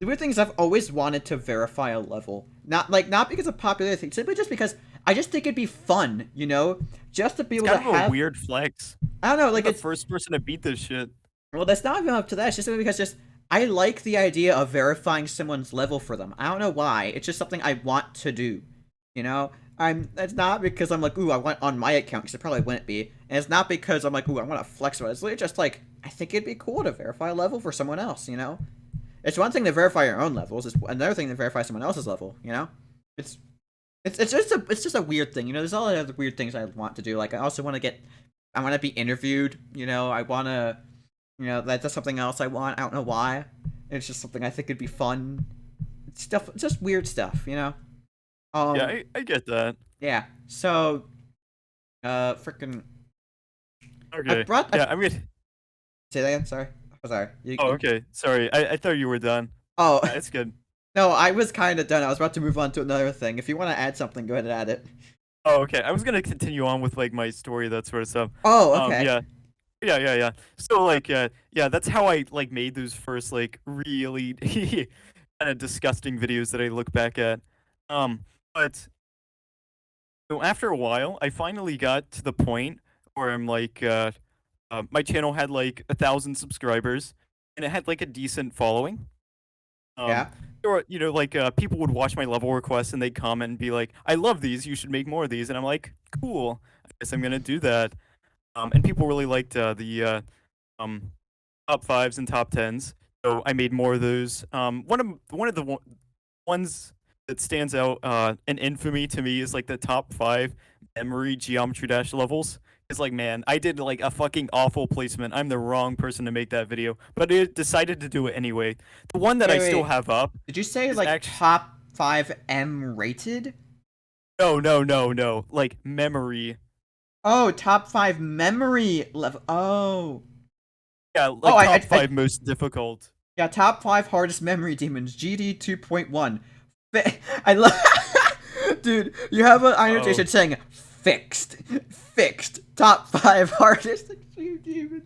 The weird thing is I've always wanted to verify a level. Not because of popularity, simply just because I just think it'd be fun. Just to be it's able to kind of a have weird flex. I don't know, I'm like the it's first person to beat this shit. well that's not even up to that, it's just simply because just I like the idea of verifying someone's level for them. I don't know why. It's just something I want to do. You know? It's not because I'm like, ooh, I want on my account, because it probably wouldn't be. And it's not because I'm like, ooh, I want to flex about it. It's literally just like, I think it'd be cool to verify a level for someone else? It's one thing to verify your own levels. It's another thing to verify someone else's level? It's it's just a weird thing. There's all the other weird things I want to do. Like I want to be interviewed. I want to. That's something else I want. I don't know why. It's just something I think would be fun. It's just weird stuff. Yeah, Um, I get that. yeah. So, freaking, I Okay. brought. Yeah, I mean, Say that again. Sorry. Oh, sorry. oh, okay. Sorry, I thought you were done. Oh, It's good. no. I was kind of done. I was about to move on to another thing. If you want to add something, go ahead and add it. Oh, okay. I was gonna continue on with like my story, that sort of stuff. Oh, okay. Yeah, yeah. So like, yeah, that's how I like made those first like really kind of disgusting videos that I look back at. But after a while, I finally got to the point where I'm like, my channel had like 1,000 subscribers, and it had like a decent following. Um, Yeah. or like people would watch my level requests and they'd comment and be like, "I love these. You should make more of these." And I'm like, "Cool. I guess I'm gonna do that." And people really liked the um top fives and top tens, so I made more of those. One of the ones that stands out in infamy to me is like the top five memory geometry dash levels. It's like, man, I did like a fucking awful placement. I'm the wrong person to make that video, but I decided to do it anyway. The one that I Wait, still wait. have up Did you say is like actually top 5M rated? no, like memory. Oh, top 5 memory level. Oh. Yeah, Oh, like top five most difficult. yeah, top 5 hardest memory demons, GD 2.1. I love. Dude, you have an Oh, annotation saying fixed. Fixed. Top 5 hardest extreme demons.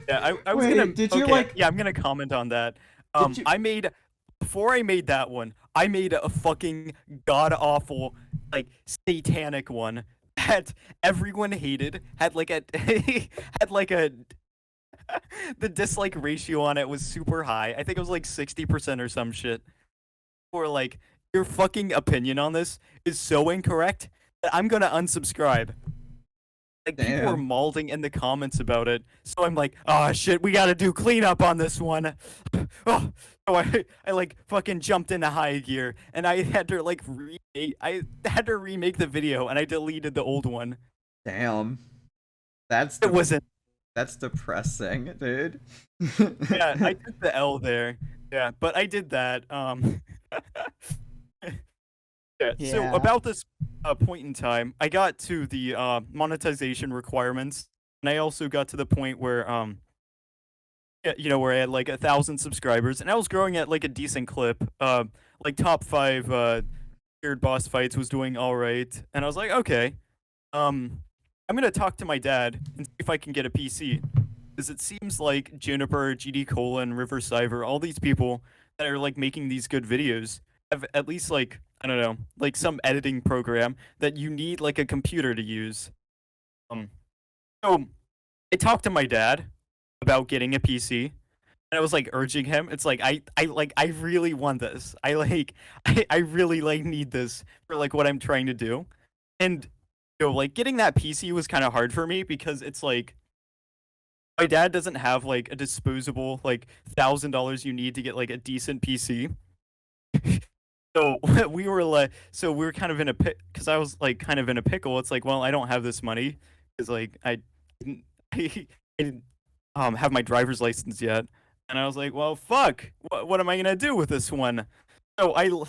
yeah. I was gonna Wait, did you okay. like. Yeah, I'm gonna comment on that. Did you. I made before I made that one. I made a fucking god awful, like satanic one that everyone hated. Had like a had like a the dislike ratio on it was super high. I think it was like 60% or some shit. Or like your fucking opinion on this is so incorrect that I'm gonna unsubscribe. Like people were Damn. malding in the comments about it, so I'm like, oh shit, we gotta do cleanup on this one. Oh, so I like fucking jumped into high gear, and I had to like I had to remake the video, and I deleted the old one. Damn. That's It the. wasn't. That's depressing, dude. Yeah, I took the L there. Yeah, but I did that. Yeah. So Yeah. about this point in time, I got to the monetization requirements, and I also got to the point where yeah, where I had like 1,000 subscribers, and I was growing at like a decent clip. Like top five weird boss fights was doing all right, and I was like, okay, I'm gonna talk to my dad and see if I can get a PC, because it seems like Juniper, GD Colon, River Cyber, all these people that are like making these good videos have at least like I don't know, like some editing program that you need like a computer to use. Um, So I talked to my dad about getting a PC, and I was like urging him. It's like I really want this. I really like need this for like what I'm trying to do. And like getting that PC was kind of hard for me because it's like my dad doesn't have like a disposable like $1,000 you need to get like a decent PC. So we were kind of in a pit because I was like kind of in a pickle. It's like, well, I don't have this money because like didn't, I didn't have my driver's license yet, and I was like, well, fuck, what am I gonna do with this one? So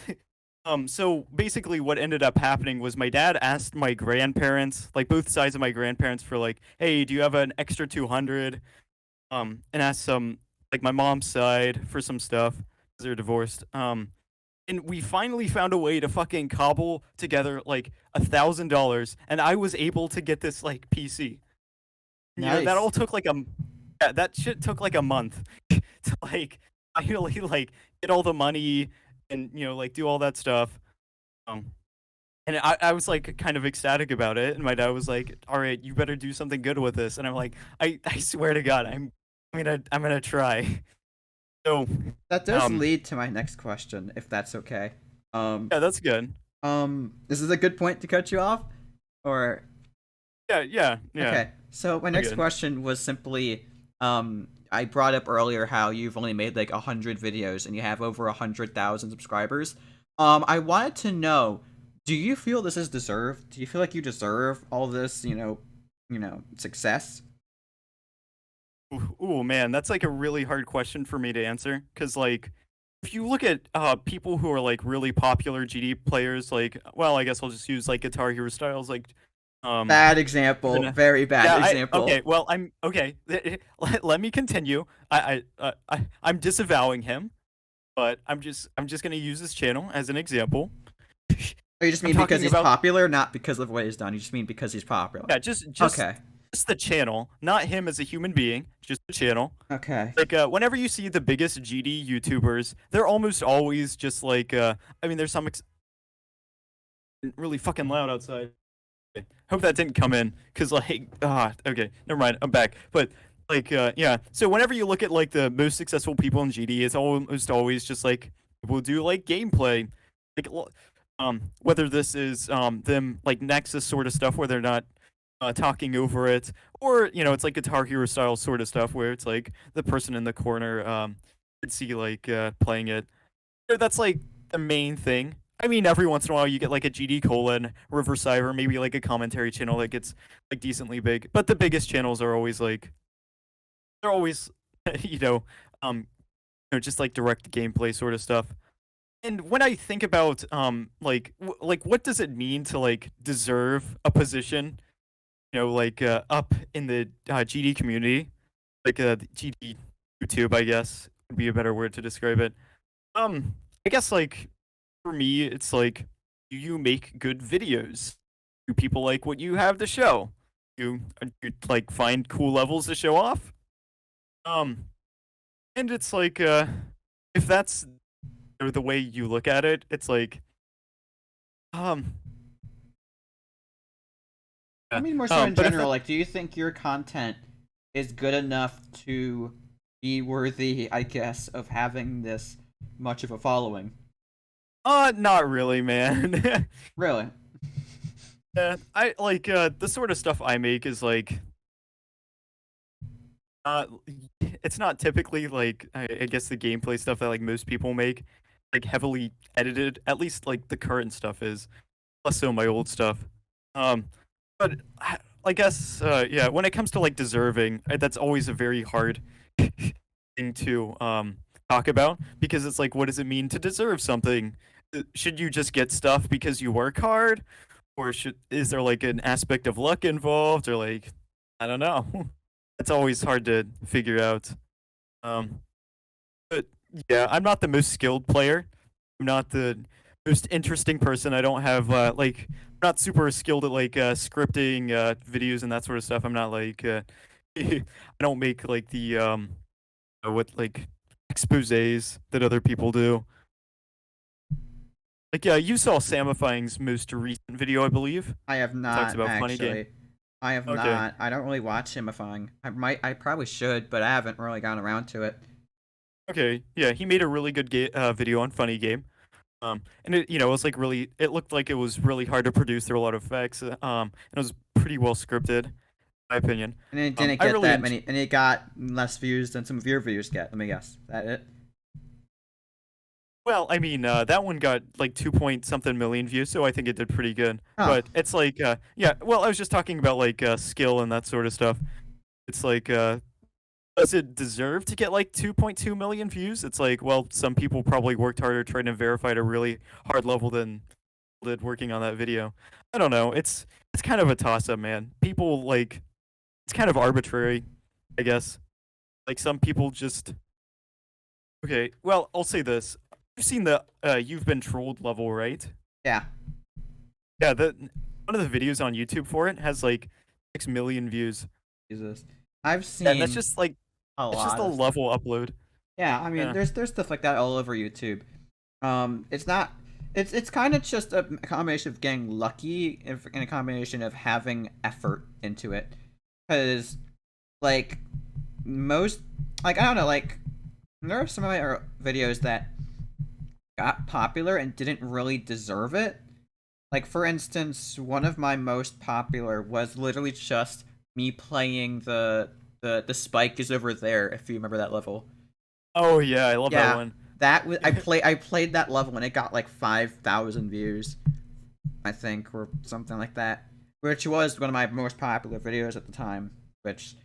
so basically, what ended up happening was my dad asked my grandparents, like both sides of my grandparents, for like, hey, do you have an extra 200? And asked some like my mom's side for some stuff because they're divorced. And we finally found a way to fucking cobble together like $1,000, and I was able to get this like PC. That Nice. all took like yeah, that shit took like a month to like finally like get all the money and like do all that stuff. Um, and I was like kind of ecstatic about it, and my dad was like, "All right, you better do something good with this." And I'm like, I swear to God, I'm gonna try. So That does um lead to my next question, if that's okay. Um, yeah, that's good. this is a good point to cut you off, or Yeah. okay. So my We're next good. question was simply, I brought up earlier how you've only made like 100 videos and you have over 100,000 subscribers. I wanted to know, do you feel this is deserved? Do you feel like you deserve all this, success? Ooh, man, that's like a really hard question for me to answer because like if you look at people who are like really popular GD players, like well, I guess I'll just use like Guitar Hero styles, like um, Bad example. then, Very bad yeah, I okay. example. Well, I'm okay. Let me continue. I'm disavowing him, but I'm just gonna use this channel as an example. Or you just I'm mean because talking he's about popular, not because of what he's done. You just mean because he's popular. yeah, Okay. just the channel, not him as a human being, just the channel. Okay. Like whenever you see the biggest GD YouTubers, they're almost always just like I mean, there's some really fucking loud outside. Hope that didn't come in because like okay, never mind, I'm back. But like yeah, so whenever you look at like the most successful people in GD, it's almost always just like people do like gameplay, like whether this is them like Nexus sort of stuff where they're not talking over it, or it's like Guitar Hero style sort of stuff where it's like the person in the corner could see like playing it. That's like the main thing. I mean, every once in a while you get like a GD colon, River Cyber, maybe like a commentary channel that gets like decently big. But the biggest channels are always like they're always you know um just like direct gameplay sort of stuff. And when I think about like what does it mean to like deserve a position, like up in the GD community, like the GD YouTube, I guess would be a better word to describe it. I guess like for me, it's like, do you make good videos? Do people like what you have to show? You like find cool levels to show off? Um, and it's like, if that's the way you look at it, it's like, um, I yeah. mean, more so in But if general, that, like, do you think your content is good enough to be worthy, I guess, of having this much of a following? not really, man. Really? Yeah, I like the sort of stuff I make is like Uh, it's not typically like I guess the gameplay stuff that like most people make, like heavily edited. At least like the current stuff is, less so my old stuff. Um, but I guess yeah, when it comes to like deserving, that's always a very hard thing to talk about because it's like, what does it mean to deserve something? Should you just get stuff because you work hard, or is there like an aspect of luck involved, or like I don't know. It's always hard to figure out. Um, but yeah, I'm not the most skilled player. I'm not the most interesting person. I don't have like I'm not super skilled at like scripting videos and that sort of stuff. I'm not like I don't make like the what like exposés that other people do. Like yeah, you saw Samifying's most recent video, I believe. I have He talks not, about funny game. actually. I have Okay. not. I don't really watch him if I might. I probably should, but I haven't really gotten around to it. Okay. Yeah, he made a really good video on Funny Game. And it, it was like really, it looked like it was really hard to produce. There were a lot of effects. And it was pretty well scripted, in my opinion. And it didn't I get really that many, and it got less views than some of your videos get. Let me guess. Is that it? well, I mean, that one got like 2 point something million views, so I think it did pretty good. Oh, But it's like, yeah. Well, I was just talking about like skill and that sort of stuff. It's like, does it deserve to get like 2.2 million views? It's like, well, some people probably worked harder trying to verify at a really hard level than did working on that video. I don't know. It's kind of a toss up, man. People like it's kind of arbitrary, I guess. Like some people just okay. Well, I'll say this: you've seen the "You've Been Trolled" level, right? yeah. Yeah, the one of the videos on YouTube for it has like 6 million views. Jesus. I've Yeah, and that's seen just like a it's just lot a of stuff. level upload. Yeah, I mean, Yeah. there's stuff like that all over YouTube. It's not. It's kind of just a combination of getting lucky and a combination of having effort into it. Because, like, most, like, I don't know, like, there are some of my videos that got popular and didn't really deserve it. Like, for instance, one of my most popular was literally just me playing the spike is over there, if you remember that level. Oh yeah, I love that Yeah, one. that was I played that level and it got like 5,000 views, I think, or something like that, which was one of my most popular videos at the time. Which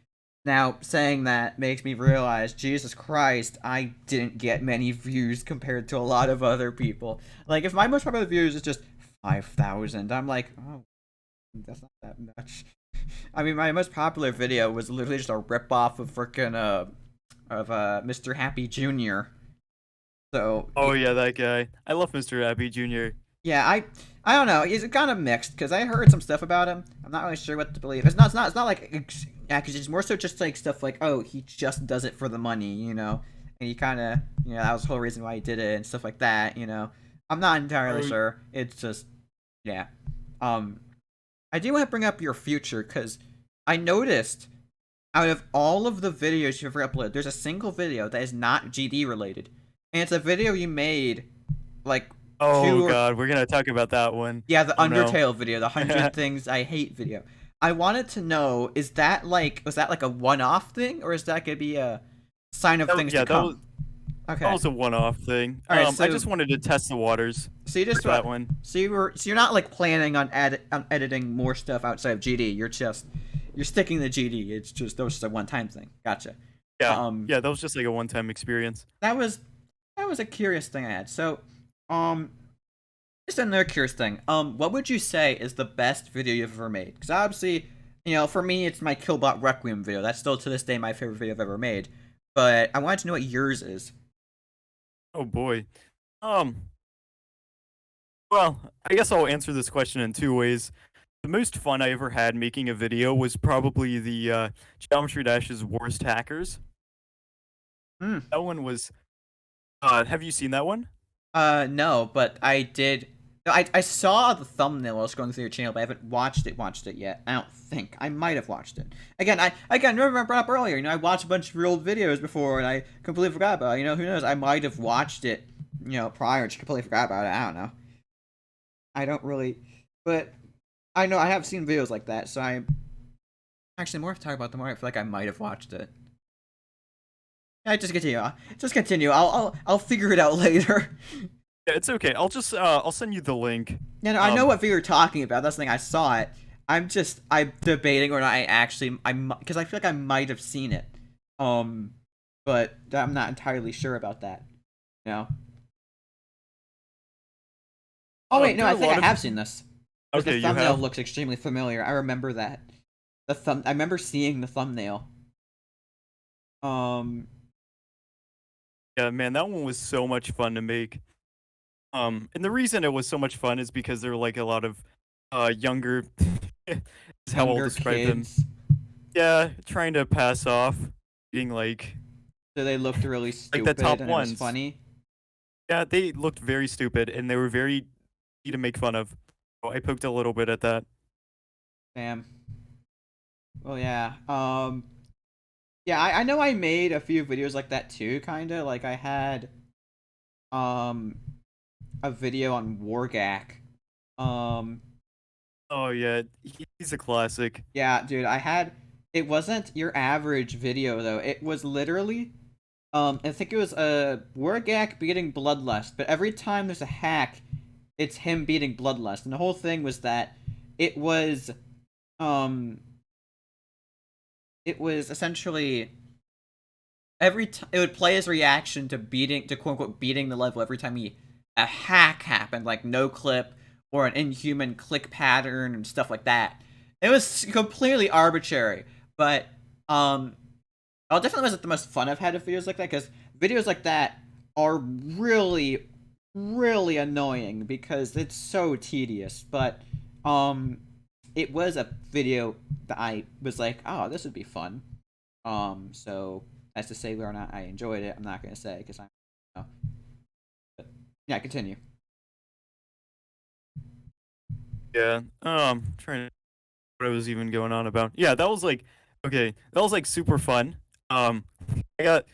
now saying that makes me realize, Jesus Christ, I didn't get many views compared to a lot of other people. Like if my most popular views is just 5,000, I'm like, oh, that's not that much. I mean, my most popular video was literally just a rip off of freaking Mr. Happy Jr. So Oh yeah, that guy. I love Mr. Abby Jr. yeah, I don't know. He's kind of mixed because I heard some stuff about him. I'm not really sure what to believe. It's not like accusations. More so just like stuff like, oh, he just does it for the money, and he kind of, that was the whole reason why he did it and stuff like that. I'm not entirely Oh, sure. It's just, yeah. I do want to bring up your future because I noticed out of all of the videos you've ever uploaded, there's a single video that is not GD related, and it's a video you made like oh two or God, we're gonna talk about that one. yeah, the Oh no. Undertale video, the 100 things I hate video. I wanted to know, was that like a one-off thing, or is that gonna be a sign of things to Yeah, come? that Okay. was a one-off thing. All right. I So just wanted to test the waters so you for just that one. so you're not like planning on editing more stuff outside of GD. You're sticking to GD. It's just that was just a one-time thing. Gotcha. Yeah, Um, yeah, that was just like a one-time experience. that was a curious thing I had. So, um, just another curious thing. What would you say is the best video you've ever made? Because obviously, for me, it's my Killbot Requiem video. That's still to this day my favorite video I've ever made. But I wanted to know what yours is. Oh boy. Um, well, I guess I'll answer this question in two ways. The most fun I ever had making a video was probably the Geometry Dash's Worst Hackers. Hmm. That one was. Have you seen that one? No, but I did. No, I saw the thumbnail. I was going through your channel, but I haven't watched it yet. I don't think I might have watched it. Again, remember I brought up earlier. I watched a bunch of your old videos before, and I completely forgot about it. Who knows? I might have watched it, prior, just completely forgot about it. I don't know. I don't really, but I know I have seen videos like that. So I actually more to talk about the more I feel like I might have watched it. Yeah, just continue. Just continue. I'll figure it out later. Yeah, it's okay. I'll send you the link. Yeah, no, I know Um, what video you're talking about. That's the thing. I saw it. I'm debating or not. Because I feel like I might have seen it. Um, but I'm not entirely sure about that. You know. Oh wait, no, there are I a think lot I of have seen this. Because okay, the you thumbnail have. looks extremely familiar. I remember that. I remember seeing the thumbnail. Um, Yeah, man, that one was so much fun to make. And the reason it was so much fun is because there were like a lot of younger is how I'll younger describe them. kids. Yeah, trying to pass off being So they looked really like the stupid top and it was ones. funny. Yeah, they looked very stupid and they were very easy to make fun of. So I poked a little bit at that. Damn. Well, yeah. Yeah, I know I made a few videos like that too, kinda. Like I had um a video on Wargak. Um, Oh yeah, he's a classic. yeah, dude, I had it wasn't your average video though. It was literally I think it was a Wargak beating Bloodlust, but every time there's a hack, it's him beating Bloodlust. And the whole thing was that it was um it was essentially every time it would play his reaction to beating to quote unquote beating the level every time he a hack happened, like no clip or an inhuman click pattern and stuff like that. It was completely arbitrary, but it definitely wasn't the most fun I've had of videos like that, because videos like that are really really annoying because it's so tedious. But um it was a video that I was like, oh, this would be fun. So as to say whether or not I enjoyed it, I'm not gonna say because know. But yeah, continue. Yeah. Trying to what I was even going on about. Yeah, that was like okay, that was like super fun. I got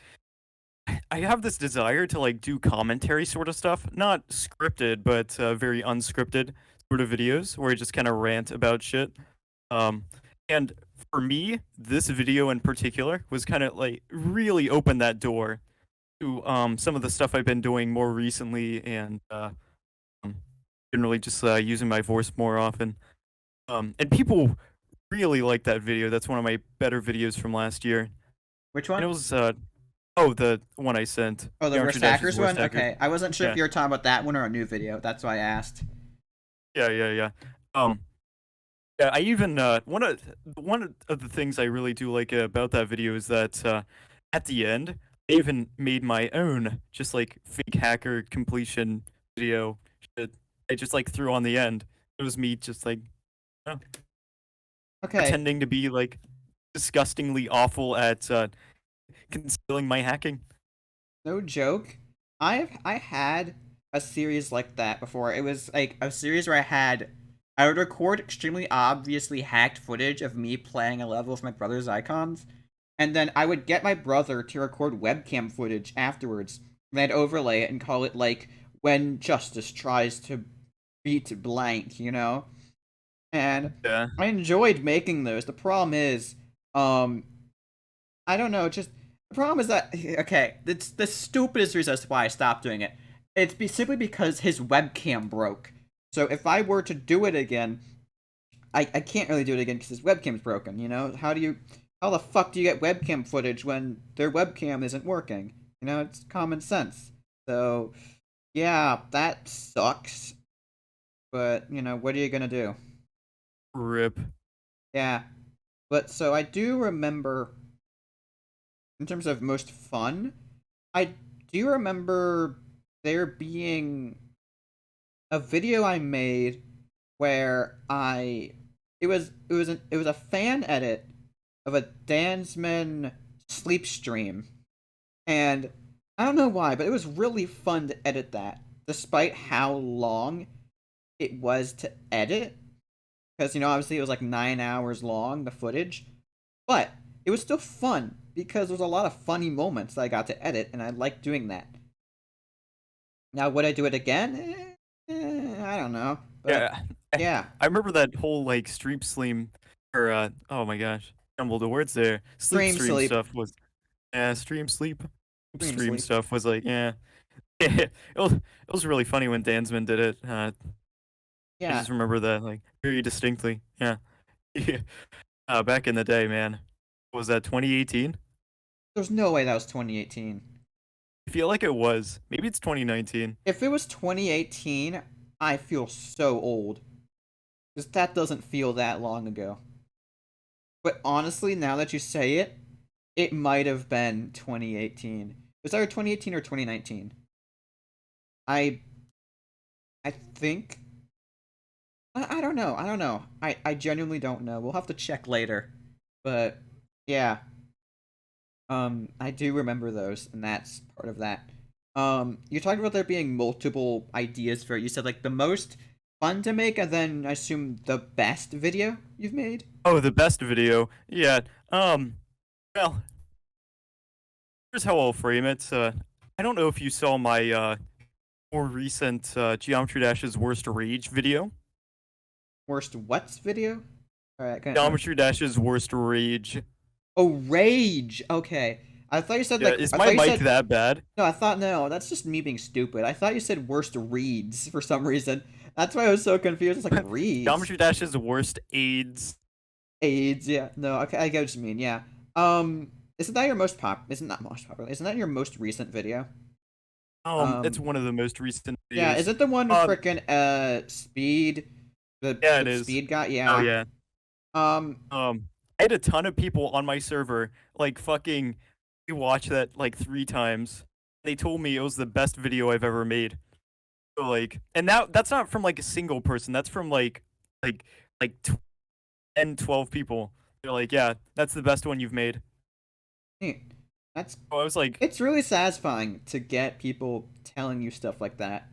I have this desire to like do commentary sort of stuff, not scripted, but very unscripted sort of videos where I just kind of rant about shit. Um, and for me, this video in particular was kind of like really opened that door to some of the stuff I've been doing more recently and um, generally just using my voice more often. And people really like that video. That's one of my better videos from last year. Which And one? it was oh, the one I sent. Oh, the Geometry worst Dash's hackers worst one. hackers. Okay, I wasn't sure if Yeah. you were talking about that one or a new video. That's why I asked. Yeah. Um, yeah, I even one of the things I really do like about that video is that at the end, I even made my own just like fake hacker completion video. Shit, I just like threw on the end. It was me just like oh, Okay, pretending to be like disgustingly awful at concealing my hacking. no joke. I had a series like that before. It was like a series where I would record extremely obviously hacked footage of me playing a level with my brother's icons, and then I would get my brother to record webcam footage afterwards. And I'd overlay it and call it like when justice tries to beat blank, you know? And Yeah. I enjoyed making those. The problem is, um, I don't know. Just the problem is that okay, it's the stupidest reason as to why I stopped doing it. Simply because his webcam broke. So if I were to do it again, I can't really do it again because his webcam's broken. You know, how the fuck do you get webcam footage when their webcam isn't working? You know, it's common sense. So yeah, that sucks. But you know, what are you gonna do? Rip. Yeah, but so I do remember in terms of most fun, I do remember there being a video I made where it was a fan edit of a Dansman sleep stream, and I don't know why, but it was really fun to edit that, despite how long it was to edit, because you know obviously it was like 9 hours long the footage, but it was still fun because there's a lot of funny moments that I got to edit, and I like doing that. Now, would I do it again? I don't know, but Yeah. yeah, I remember that whole like stream sleep or oh my gosh, jumbled the words there. Sleep stream stream sleep, stuff was yeah, stream stream sleep. stuff was like yeah. It was really funny when Dansman did it. I Yeah, just remember that like very distinctly. Yeah. Yeah. Back in the day, man. Was that 2018? there's no way that was 2018. I feel like it was. Maybe it's 2019. If it was 2018, I feel so old because that doesn't feel that long ago. But honestly, now that you say it, it might have been 2018. Was that 2018 or 2019? I I think I don't know. I don't know. I genuinely don't know. We'll have to check later. But yeah, I do remember those, and that's part of that. You talked about there being multiple ideas for it. You said like the most fun to make, and then I assume the best video you've made? Oh, the best video. Yeah. Um. Well, here's how I'll frame it. I don't know if you saw my more recent Geometry Dash's worst rage video. Worst what's video? Alright, Geometry Dash's worst rage. oh, rage! Okay. I thought you said, Yeah, like, is I my thought you mic said, that bad? no, I thought, no, that's just me being stupid. I thought you said worst reads for some reason. That's why I was so confused. It's like, reads? Geometry Dash's worst AIDS. AIDS, yeah. No, okay, I get what you mean, yeah. Isn't that your isn't that most popular? Isn't that your most recent video? It's Um, one of the most recent yeah, videos. is it the one with Um, frickin', Speed? yeah, it The is. Speed guy? Oh Yeah. yeah. Um, I had a ton of people on my server like fucking watch that like 3 times. They told me it was the best video I've ever made. So, like, and now that's not from like a single person. That's from like like 10, 12 people. They're like, yeah, that's the best one you've made. neat. That's So I was like, It's really satisfying to get people telling you stuff like that.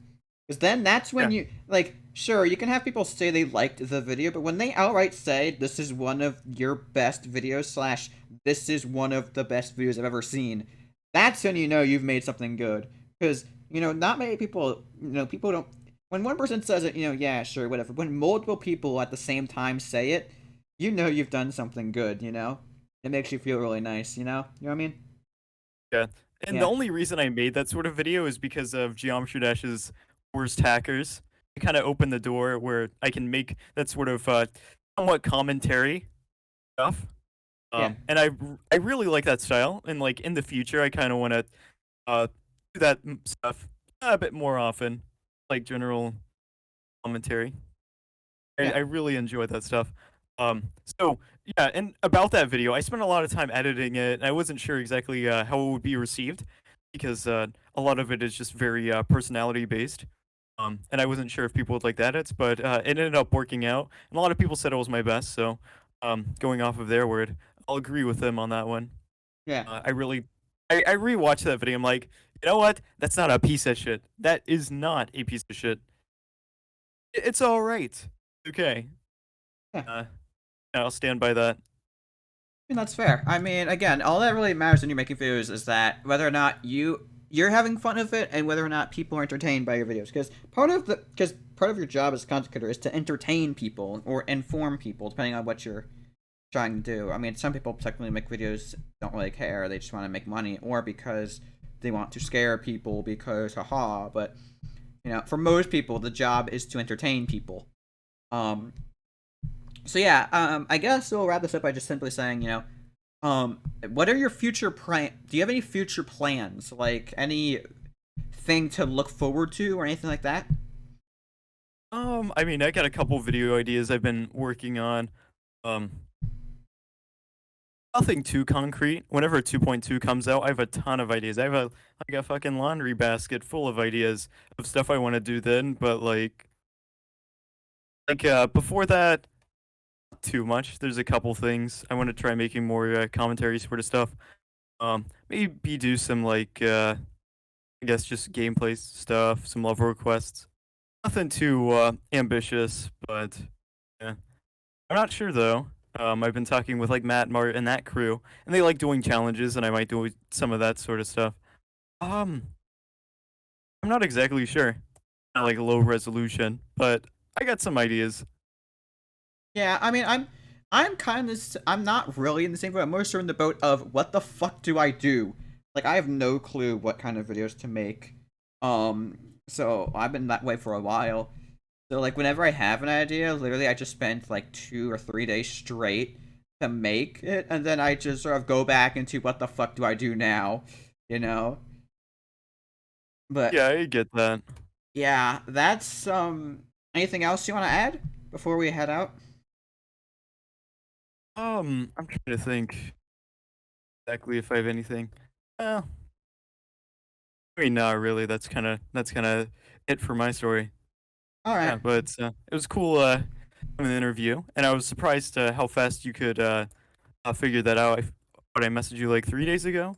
Because then that's when yeah, you, like, sure, you can have people say they liked the video, but when they outright say this is one of your best videos, slash, this is one of the best videos I've ever seen, that's when you know you've made something good. Because, not many people, people don't, when one person says it, yeah, sure, whatever. When multiple people at the same time say it, you know you've done something good, you know? It makes you feel really nice, you know? You know what I mean? yeah. And the Yeah. only reason I made that sort of video is because of Geometry Dash's worst hackers. It kind of opened the door where I can make that sort of somewhat commentary stuff. Yeah. And I really like that style, and like in the future, I kind of want to uh do that stuff a bit more often, like general commentary. I Yeah. really enjoy that stuff. So yeah, and about that video, I spent a lot of time editing it, and I wasn't sure exactly how it would be received because a lot of it is just very personality based. And I wasn't sure if people would like the edits, but it ended up working out, and a lot of people said it was my best. So, going off of their word, I'll agree with them on that one. Yeah. I rewatched that video. I'm like, you know what? That's not a piece of shit. That is not a piece of shit. It's all right. Okay. Yeah. Uh, I'll stand by that. mean, that's fair. I mean, again, all that really matters when you're making videos is that whether or not you're having fun of it and whether or not people are entertained by your videos. Because part of your job as a content creator is to entertain people or inform people, depending on what you're trying to do. I mean, some people technically make videos don't really care; they just want to make money, or because they want to scare people because haha. But for most people, the job is to entertain people. Um, so yeah, I guess we'll wrap this up by just simply saying, what are your future Do you have any future plans, like anything to look forward to or anything like that? I mean, I got a couple video ideas I've been working on. Um, Nothing too concrete. Whenever 2.2 comes out, I have a ton of ideas. I have a fucking laundry basket full of ideas of stuff I want to do then, but before that, not too much. There's a couple things I want to try making more commentary sort of stuff. Maybe do some I guess just gameplay stuff, some love requests. Nothing too ambitious, but yeah. I'm not sure though. I've been talking with like Matt, Mart, and that crew, and they like doing challenges, and I might do some of that sort of stuff. Um, I'm not exactly sure. Not like low resolution, but I got some ideas. Yeah, I mean, I'm kind of I'm not really in the same boat. I'm more so in the boat of what the fuck do I do? Like I have no clue what kind of videos to make. So I've been that way for a while. So like whenever I have an idea, literally I just spend like 2 or 3 days straight to make it, and then I just sort of go back into what the fuck do I do now, you know? But Yeah, I get that. yeah, that's anything else you want to add before we head out? I'm trying to think exactly if I have anything. Well, I mean, not really. That's kind of it for my story. All right. Yeah, but it was cool having the interview, and I was surprised how fast you could figure that out. I messaged you like 3 days ago.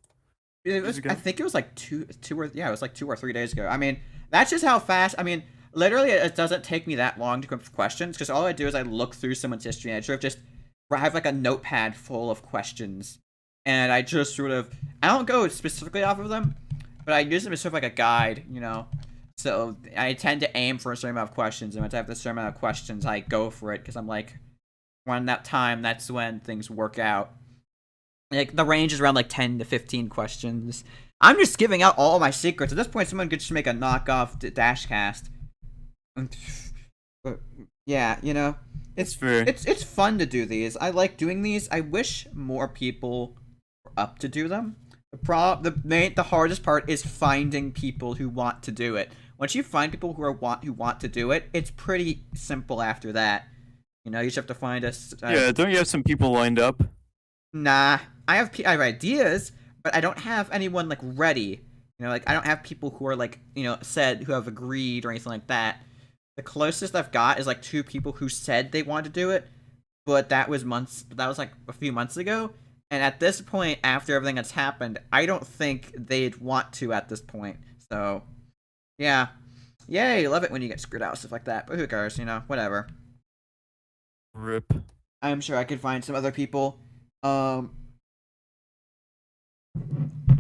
It Days was. I ago. think it was like two or yeah, it was like 2 or 3 days ago. I mean, that's just how fast. I mean, literally, it doesn't take me that long to come up with questions because all I do is I look through someone's history and I sort of just I have like a notepad full of questions, and I just sort of I don't go specifically off of them, but I use them as sort of like a guide, you know. So I tend to aim for a certain amount of questions, and once I have a certain amount of questions, I go for it because I'm like, when that time, that's when things work out. Like the range is around like 10 to 15 questions. I'm just giving out all my secrets. At this point, someone could just make a knockoff DashCast. But yeah, you know, It's fair. it's fun to do these. I like doing these. I wish more people were up to do them. The hardest part is finding people who want to do it. Once you find people who want to do it, it's pretty simple after that. You know, you just have to find us. Yeah, don't you have some people lined up? Nah, I have ideas, but I don't have anyone like ready. You know, like I don't have people who are like said who have agreed or anything like that. The closest I've got is like 2 people who said they wanted to do it, but that was months. That was like a few months ago. And at this point, after everything that's happened, I don't think they'd want to at this point. So, yeah, yay, love it when you get screwed out stuff like that. But who cares? You know, whatever. Rip. I'm sure I could find some other people.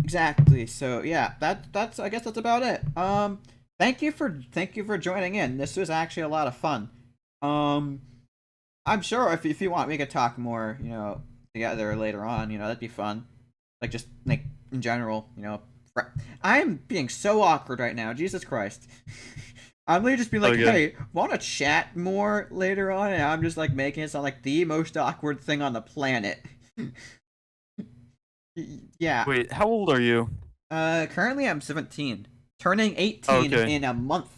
Exactly. So yeah, that's I guess that's about it. Thank you for joining in. This was actually a lot of fun. I'm sure if you want, we could talk more, together later on. That'd be fun. Like just like in general, I'm being so awkward right now. Jesus Christ. I'm literally just being like, hey, want to chat more later on? And I'm just like making it sound like the most awkward thing on the planet. Yeah. Wait, how old are you? Currently I'm 17. Turning 18 in a month.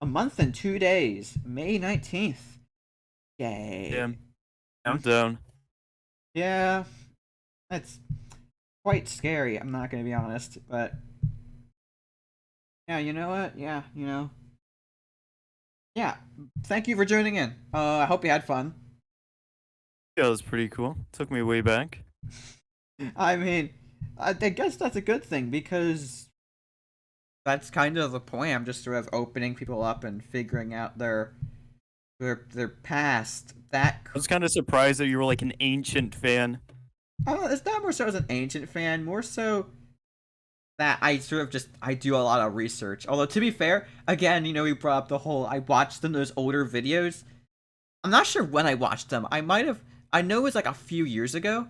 A month and 2 days. May 19th. Yay. Damn. Countdown. Yeah. That's quite scary, I'm not going to be honest. But, yeah, you know what? Yeah, Yeah, thank you for joining in. I hope you had fun. Yeah, that was pretty cool. Took me way back. I mean, I guess that's a good thing because that's kind of the point. I'm just sort of opening people up and figuring out their past. I was kind of surprised that you were like an ancient fan. It's not more so as an ancient fan, more so that I sort of I do a lot of research. Although to be fair, again, we brought up the whole I watched those older videos. I'm not sure when I watched them. I know it was like a few years ago,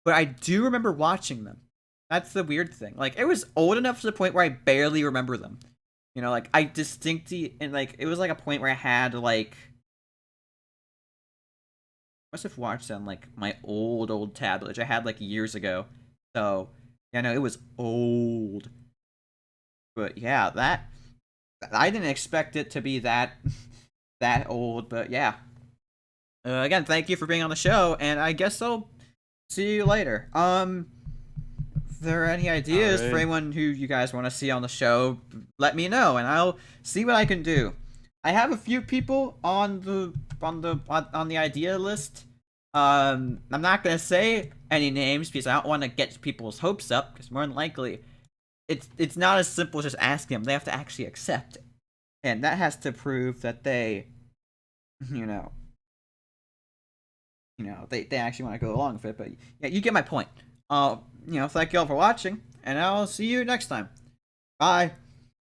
but I do remember watching them. That's the weird thing. Like it was old enough to the point where I barely remember them. Like I distinctly and like it was like a point where I had like must have watched them like my old tablet, which I had like years ago. So yeah, no, it was old. But yeah, that I didn't expect it to be that old. But yeah. Again, thank you for being on the show, and I guess I'll see you later. If there are any ideas for anyone who you guys want to see on the show, let me know, and I'll see what I can do. I have a few people on the idea list. I'm not gonna say any names because I don't want to get people's hopes up. Because more than likely, it's not as simple as just asking them. They have to actually accept it, and that has to prove that they, they actually want to go along with it. But yeah, you get my point. Thank you all for watching, and I'll see you next time. Bye.